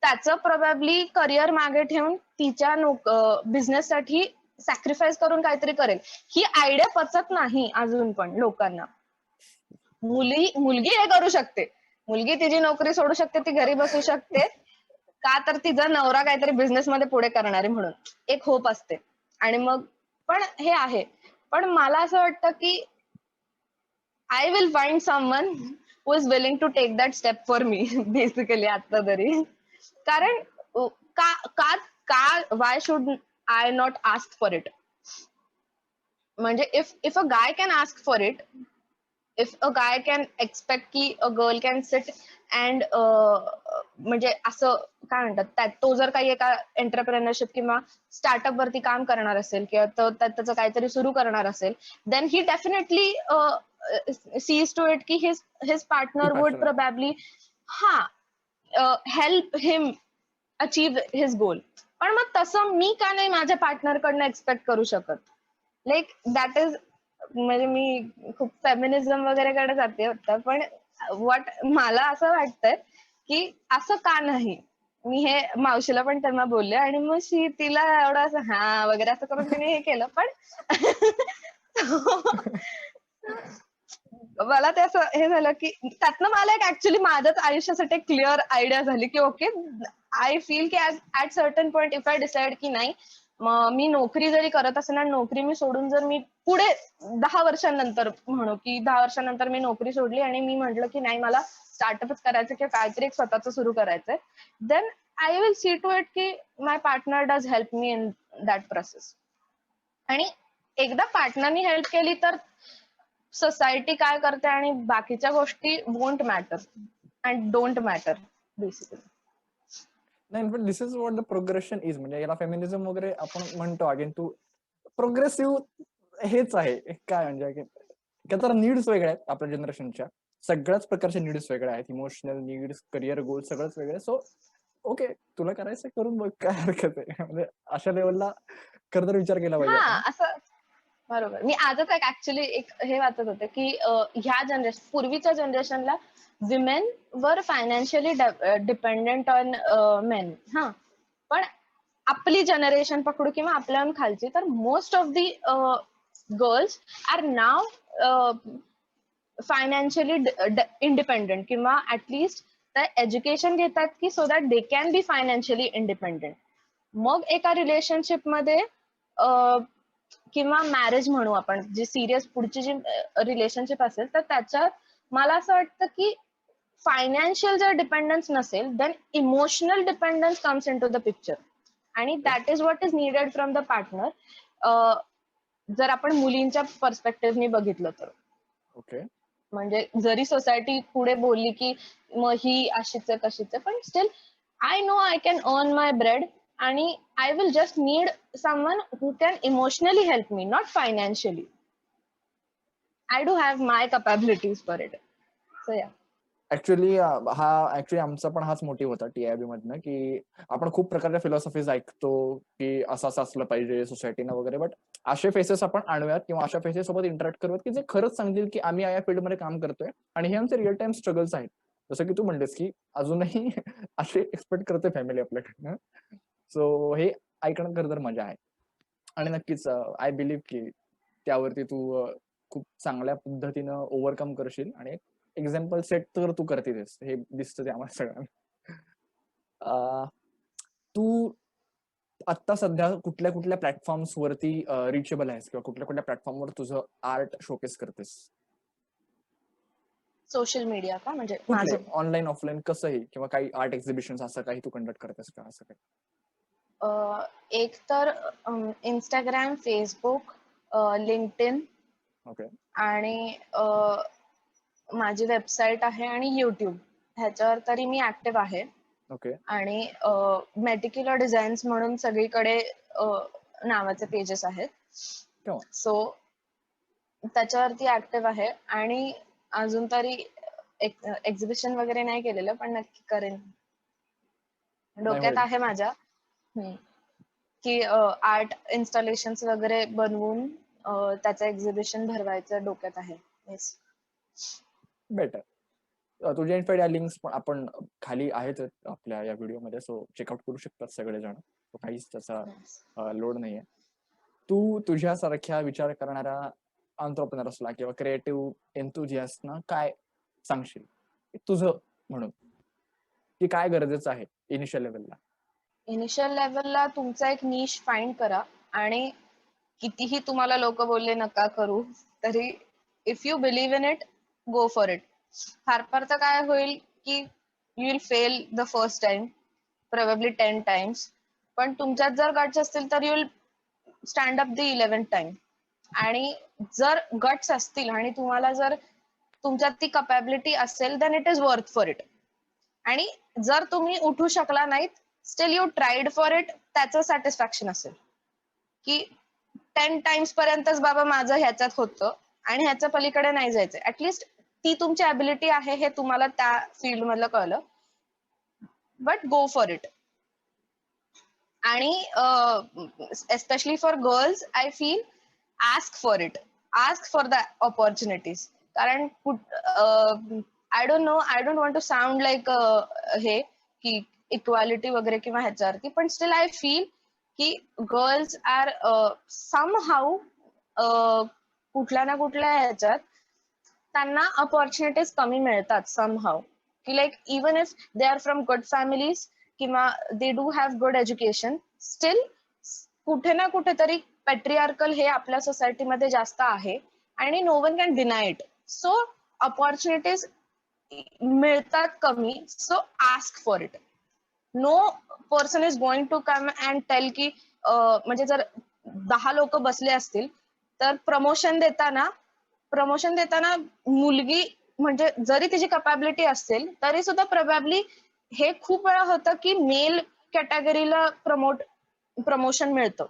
Speaker 3: त्याचं प्रोबॅबली करिअर मागे ठेवून तिच्या बिझनेससाठी सॅक्रिफाईस करून काहीतरी करेल. ही आयडिया पचत नाही अजून पण लोकांना. मुलगी हे करू शकते, मुलगी तिची नोकरी सोडू शकते, ती घरी बसू शकते, का तर तिचा नवरा काहीतरी बिझनेस मध्ये पुढे करणार आहे म्हणून एक होप असते. आणि मग पण हे आहे, पण मला असं वाटतं की I will find someone who is willing to take that step for me basically आता तरी. कारण का का का why should I not ask for it? म्हणजे if a guy can ask for it, if a guy can expect की a girl can sit and म्हणजे असं काय म्हणतात, तो जर काही एका एंटरप्रेनरशिप किंवा स्टार्टअप वरती काम करणार असेल किंवा त्याचं काहीतरी सुरू करणार असेल, then he definitely sees to it की his partner would probably help him achieve his goal. पण मग तसं मी का नाही माझ्या पार्टनर कडनं एक्सपेक्ट करू शकत? लाईक दॅट इज, म्हणजे मी खूप फेमिनिझम वगैरे कडे जाते होतं, पण मला असं वाटतंय की असं का नाही. मी हे मावशीला पण तेव्हा बोलले आणि मग तिला एवढं असं हा वगैरे असं करून तिने हे केलं, पण मला ते असं हे झालं की त्यातनं मला एक ऍक्च्युली माझ्याच आयुष्यासाठी क्लिअर आयडिया झाली की ओके, आय फील की at certain point if I decide की नाही, मी नोकरी जरी करत असेल आणि नोकरी मी सोडून जर मी पुढे 10 वर्षांनंतर म्हणू की 10 वर्षांनंतर मी नोकरी सोडली आणि मी म्हटलं की नाही मला स्टार्टअपच करायचं किंवा काहीतरी एक स्वतःच सुरू करायचंय, then I will see to it की my partner does help me in that process. आणि एकदा पार्टनरनी हेल्प केली तर सोसायटी काय करते आणि बाकीच्या गोष्टी won't matter and don't matter basically.
Speaker 2: नाही, पण this is what the progression is. म्हणजे याला फेमिनिझम वगैरे आपण म्हणतो, अगेन तू प्रोग्रेसिव्ह हेच आहे काय, म्हणजे तर नीड्स वेगळ्या आहेत आपल्या जनरेशनच्या, सगळ्याच प्रकारचे नीड्स वेगळ्या आहेत, इमोशनल नीड्स, करिअर गोल सगळंच वेगळं. सो ओके, तुला करायचं करून बघ, काय हरकत आहे. म्हणजे अशा लेवलला खरं तर विचार केला पाहिजे आपण.
Speaker 3: असं बरोबर. मी आजच एक ऍक्च्युली एक हे वाचत होते की ह्या जनरेशन, पूर्वीच्या जनरेशनला women were financially dependent on main. पण आपली जनरेशन पकडू किंवा आपल्याहून खालची, तर most of the girls are now financially independent किंवा ऍटलिस्ट त्या एज्युकेशन घेतात की so that they can be financially independent. मग एका रिलेशनशिप मध्ये किंवा मॅरेज म्हणू आपण, जी सिरियस पुढची जी रिलेशनशिप असेल, तर त्याच्यात मला असं वाटतं की फायनान्शियल जर डिपेंडन्स नसेल, then emotional dependence comes into the picture, आणि that is what is needed from the partner. जर आपण मुलींच्या पर्स्पेक्टिव्हनी बघितलं तर.
Speaker 2: ओके,
Speaker 3: म्हणजे जरी सोसायटी पुढे बोलली की मग ही अशीच आहे तशीच आहे, पण still I know I can earn my bread आणि I will just need someone who can emotionally help me, not financially. I do have my capabilities for it. So yeah.
Speaker 2: Actually आमचा पण हाच मोटिव्ह होता TIB मधनं, की आपण खूप प्रकारच्या फिलॉसॉफीज ऐकतो की असं असं असलं पाहिजे सोसायटीनं वगैरे, बट असे फेसेस आपण आणूयात किंवा अशा फेसेस सोबत इंटरॅक्ट करूयात की जे खरंच सांगतील की आम्ही या फील्डमध्ये काम करतोय आणि हे आमचे रिअल टाइम स्ट्रगल्स आहेत. जसं की तू म्हणतेस की अजूनही असे एक्सपेक्ट करते फॅमिली आपल्याकडनं. सो हे ऐकणं खरं तर मजा आहे. आणि नक्कीच आय बिलीव्ह की त्यावरती तू खूप चांगल्या पद्धतीनं ओव्हरकम करशील आणि एक्झाम्पल सेट तर तू करतेस, हे दिसतं ते आम्हाला सगळ्यांना. तू आत्ता सध्या कुठल्या कुठल्या प्लॅटफॉर्म्स वरती रिचेबल आहेस किंवा कुठल्या कुठल्या प्लॅटफॉर्मवर तुझं आर्ट शोकेस करतेस?
Speaker 3: सोशल मीडिया का म्हणजे
Speaker 2: कुठले
Speaker 3: माझं
Speaker 2: ऑनलाईन ऑफलाईन कसंही, किंवा काही आर्ट एक्झिबिशन असं काही तू कंडक्ट करतेस का? असं काही
Speaker 3: एक तर इंस्टाग्राम, फेसबुक, लिंक्डइन
Speaker 2: ओके.
Speaker 3: आणि माझी वेबसाईट आहे आणि युट्यूब ह्याच्यावर तरी मी ऍक्टिव्ह आहे.
Speaker 2: ओके.
Speaker 3: आणि मेटिक्युलर डिझाईन्स म्हणून सगळीकडे नावाचे पेजेस आहेत.
Speaker 2: केव्हा?
Speaker 3: सो त्याच्यावरती ऍक्टिव्ह आहे आणि अजून तरी एक्झिबिशन वगैरे नाही केलेलं, पण नक्की करेन.
Speaker 2: नाही
Speaker 3: डोक्यात
Speaker 2: होईल.
Speaker 3: आहे माझ्या की आर्ट इन्स्टॉलेशन वगैरे बनवून त्याचं एक्झिबिशन भरवायचं डोक्यात आहे. येस.
Speaker 2: बेटर. तुझ्या इन्फॅक्ट या लिंक्स पण आपण खाली आहेत आपल्या या व्हिडिओमध्ये, सो चेकआउट करू शकतात सगळेजण. काहीच त्याचा लोड नाहीये. तू तुझ्यासारख्या विचार करणाऱ्या एंटरप्रेन्योर्सला किंवा क्रिएटिव्ह एन्थुझियास्टना काय सांगशील तुझं म्हणून, की काय गरजेचं आहे इनिशियल लेवलला?
Speaker 3: इनिशियल लेवलला तुमचा एक निश फाइंड करा आणि कितीही तुम्हाला लोक बोलले नका करू तरी if you believe in it, go for it. फार फार तर काय होईल की you will fail the first time, probably 10 times, पण तुमच्यात जर गट्स असतील तर you will stand up the 11th time. आणि जर गट्स असतील आणि तुम्हाला जर तुमच्यात ती कपॅबिलिटी असेल then it is worth for it. आणि जर तुम्ही उठू शकला नाहीत, still you tried for it, त्याचं सॅटिस्फॅक्शन असेल की 10 टाइम्स पर्यंतच बाबा माझं ह्याच्यात होतं आणि ह्याच्या पलीकडे नाही जायचं. ऍटलिस्ट ती तुमची ॲबिलिटी आहे हे तुम्हाला त्या फील्ड मधलं कळलं, बट गो फॉर इट. आणि especially for girls I feel ask for it, ask for the opportunities. कारण I don't want to sound like हे की इक्वालिटी वगैरे किंवा ह्याच्यावरती, पण स्टील आय फील की गर्ल्स आर समहाऊ कुठल्या ना कुठल्या ह्याच्यात त्यांना ऑपॉर्च्युनिटीज कमी मिळतात समहाऊ. की like even if they are from good families किंवा they do have good education, still कुठे ना कुठेतरी पॅट्रियार्कल हे आपल्या सोसायटीमध्ये जास्त आहे आणि no one can deny it. So opportunities मिळतात कमी, so ask for it. No person is going to come and tell की म्हणजे जर 10 लोक बसले असतील तर प्रमोशन देताना मुलगी म्हणजे जरी तिची कपॅबिलिटी असेल तरी सुद्धा प्रोबॅबली हे खूप वेळा होतं की मेल कॅटेगरीला प्रमोशन मिळतं.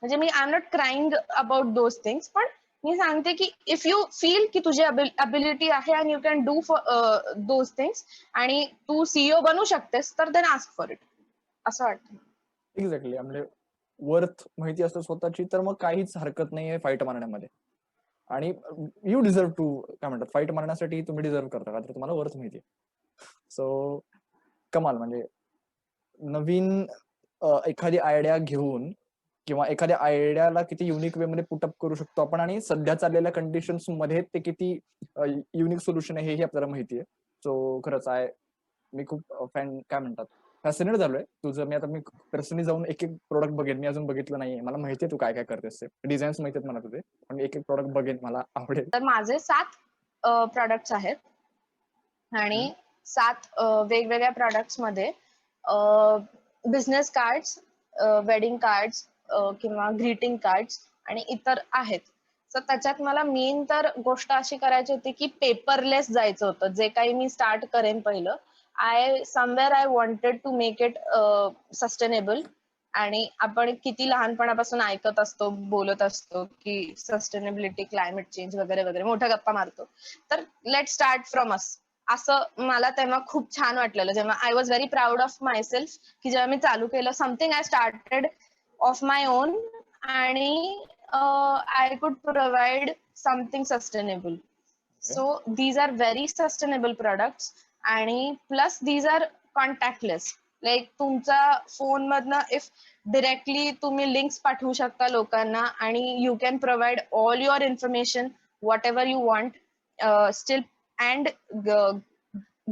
Speaker 3: म्हणजे मी I am not crying about those things, पण मी सांगते की इफ यू फील की तुझी अबिलिटी आहे and you can do those things आणि तू सीईओ बनू शकतेस, तर देन आस्क फॉर इट, असं वाटतं.
Speaker 2: एक्झॅक्टली. म्हणजे वर्थ माहिती असतं स्वतःची तर मग काहीच हरकत नाहीये फाईट मारण्यामध्ये. आणि यू डिझर्व टू, काय म्हणतात, फाईट मारण्यासाठी तुम्ही डिझर्व करता का तर तुम्हाला वर्थ माहितीये. सो कमाल. म्हणजे नवीन एखादी आयडिया घेऊन किंवा एखाद्या आयडियाला किती युनिक वे मध्ये पुटअप करू शकतो आपण आणि सध्या चाललेल्या कंडिशन्स मध्ये ते किती युनिक सोल्युशन आहे हेही आपल्याला माहितीये. सो खरंच मी खूप फॅन, काय म्हणतात, फॅसिनेट झालोय तुझं. मी पर्सनली जाऊन एक एक प्रोडक्ट बघेन. मी अजून बघितलं नाहीये. मला माहितीये तू काय काय करतेस, ते डिझाईन्स माहितीयेत मला तुझे, पण एक एक प्रोडक्ट बघेन, मला आवडेल.
Speaker 3: तर माझे 7 प्रॉडक्ट्स आहेत आणि 7 वेगवेगळ्या प्रॉडक्ट्स मध्ये बिझनेस कार्ड्स, वेडिंग कार्ड्स किंवा ग्रीटिंग कार्ड्स आणि इतर आहेत. तर त्याच्यात मला मेन तर गोष्ट अशी करायची होती की पेपरलेस जायचं होतं. जे काही मी स्टार्ट करेन पहिलं, I wanted to make it sustainable. आणि आपण किती लहानपणापासून ऐकत असतो, बोलत असतो की सस्टेनेबिलिटी, क्लायमेट चेंज वगैरे वगैरे, मोठ्या गप्पा मारतो. तर लेट स्टार्ट फ्रॉम अस. असं मला तेव्हा खूप छान वाटलेलं, जेव्हा I was very proud of myself, की जेव्हा मी चालू केलं something I started of my own, आणि I could provide something sustainable. So these are very sustainable products, आणि plus these are contactless. Like तुमचा फोन मधनं इफ डिरेक्टली तुम्ही लिंक्स पाठवू शकता लोकांना, आणि you can provide all your information whatever you want, still and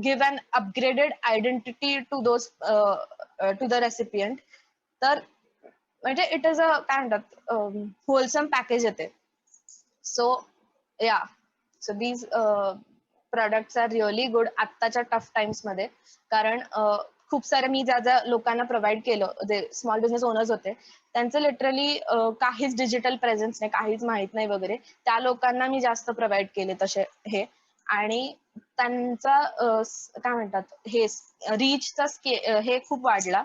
Speaker 3: give an upgraded identity to those to the recipient. तर म्हणजे इट इज अ काय म्हणतात होलसम पॅकेज येते. So yeah, so these products are really good आत्ताच्या tough times मध्ये. कारण खूप सारे मी ज्या ज्या लोकांना प्रोव्हाइड केलं, जे स्मॉल बिझनेस ओनर्स होते, त्यांचं लिटरली काहीच डिजिटल प्रेझेन्स नाही, काहीच माहित नाही वगैरे, त्या लोकांना मी जास्त प्रोव्हाइड केले तसे हे. आणि त्यांचा काय म्हणतात हे रीचचा हे खूप वाढला,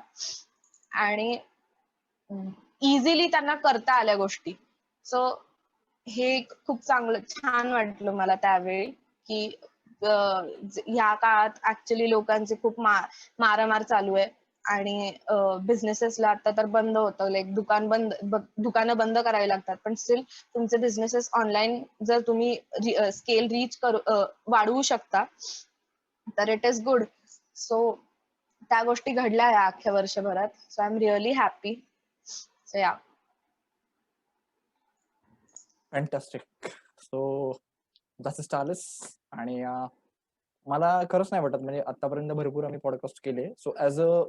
Speaker 3: आणि इझिली त्यांना करता आल्या गोष्टी. सो हे खूप चांगलं छान वाटलं मला त्यावेळी, की ह्या काळात ऍक्च्युली लोकांचे खूप मारामार चालू आहे, आणि बिझनेसेसला आता तर बंद होतं, लाईक दुकानं बंद करावी लागतात, पण स्टील तुमचे बिझनेसेस ऑनलाईन जर तुम्ही स्केल रीच वाढवू शकता तर इट इज गुड. सो त्या गोष्टी घडल्या या अख्ख्या वर्षभरात. So I am really happy. So या.
Speaker 2: फॅन्टॅस्टिक. So that's starts. आणि मला खरंच नाही वाटत, म्हणजे आतापर्यंत भरपूर आम्ही पॉडकास्ट केले. सो ऍज अ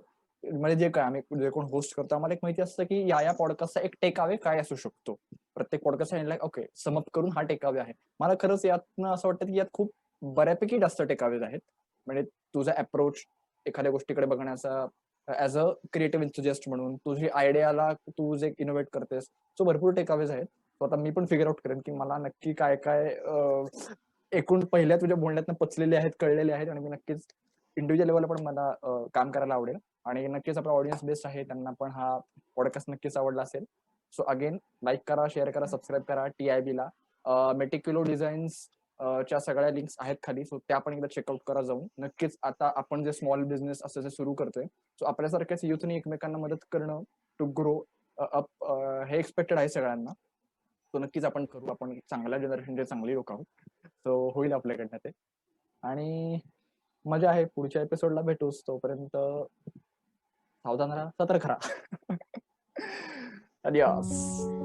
Speaker 2: म्हणजे जे काय आम्ही जे कोण होस्ट करतो, आम्हाला एक माहिती असतं की या पॉडकास्टचा एक टेक अवे काय असू शकतो. प्रत्येक पॉडकास्ट ओके समअप करून हा टेक अवे आहे. मला खरंच यातनं असं वाटतं की यात खूप बऱ्यापैकी जास्त टेक अवेज आहेत. म्हणजे तुझा अप्रोच एखाद्या गोष्टीकडे बघण्याचा, ऍज अ क्रिएटिव्ह एन्थुजियास्ट म्हणून तुझी आयडियाला तू जे इनोव्हेट करतेस, सो भरपूर टेक अवेज आहेत. सो आता मी पण फिगर आउट करेन की मला नक्की काय काय एकूण पहिल्या तुझ्या बोलण्यातनं पचलेले आहेत, कळलेले आहेत, आणि मी नक्कीच इंडिव्हिज्युअल लेवलला पण मला काम करायला आवडेल. आणि नक्कीच आपला ऑडियन्स बेस्ट आहे, त्यांना पण हा पॉडकास्ट नक्कीच आवडला असेल. सो अगेन लाईक करा, शेअर करा, सबस्क्राईब करा TIB ला. मेटिक्युलो डिझाईन्स च्या सगळ्या लिंक्स आहेत खाली, सो त्या पण एकदा चेकआउट करा जाऊन. नक्कीच आता आपण जे स्मॉल बिझनेस असं जे सुरू करतोय, सो आपल्यासारख्याच युथनी एकमेकांना मदत करणं टू ग्रो अप हे एक्सपेक्टेड आहे सगळ्यांना. सो नक्कीच आपण करू. आपण चांगल्या जनरेशनचे चांगली लोक आहोत, सो होईल आपल्याकडनं ते. आणि मजा आहे. पुढच्या एपिसोडला भेटूच. तोपर्यंत सावधान राहा, सतर्क राहा. Adios.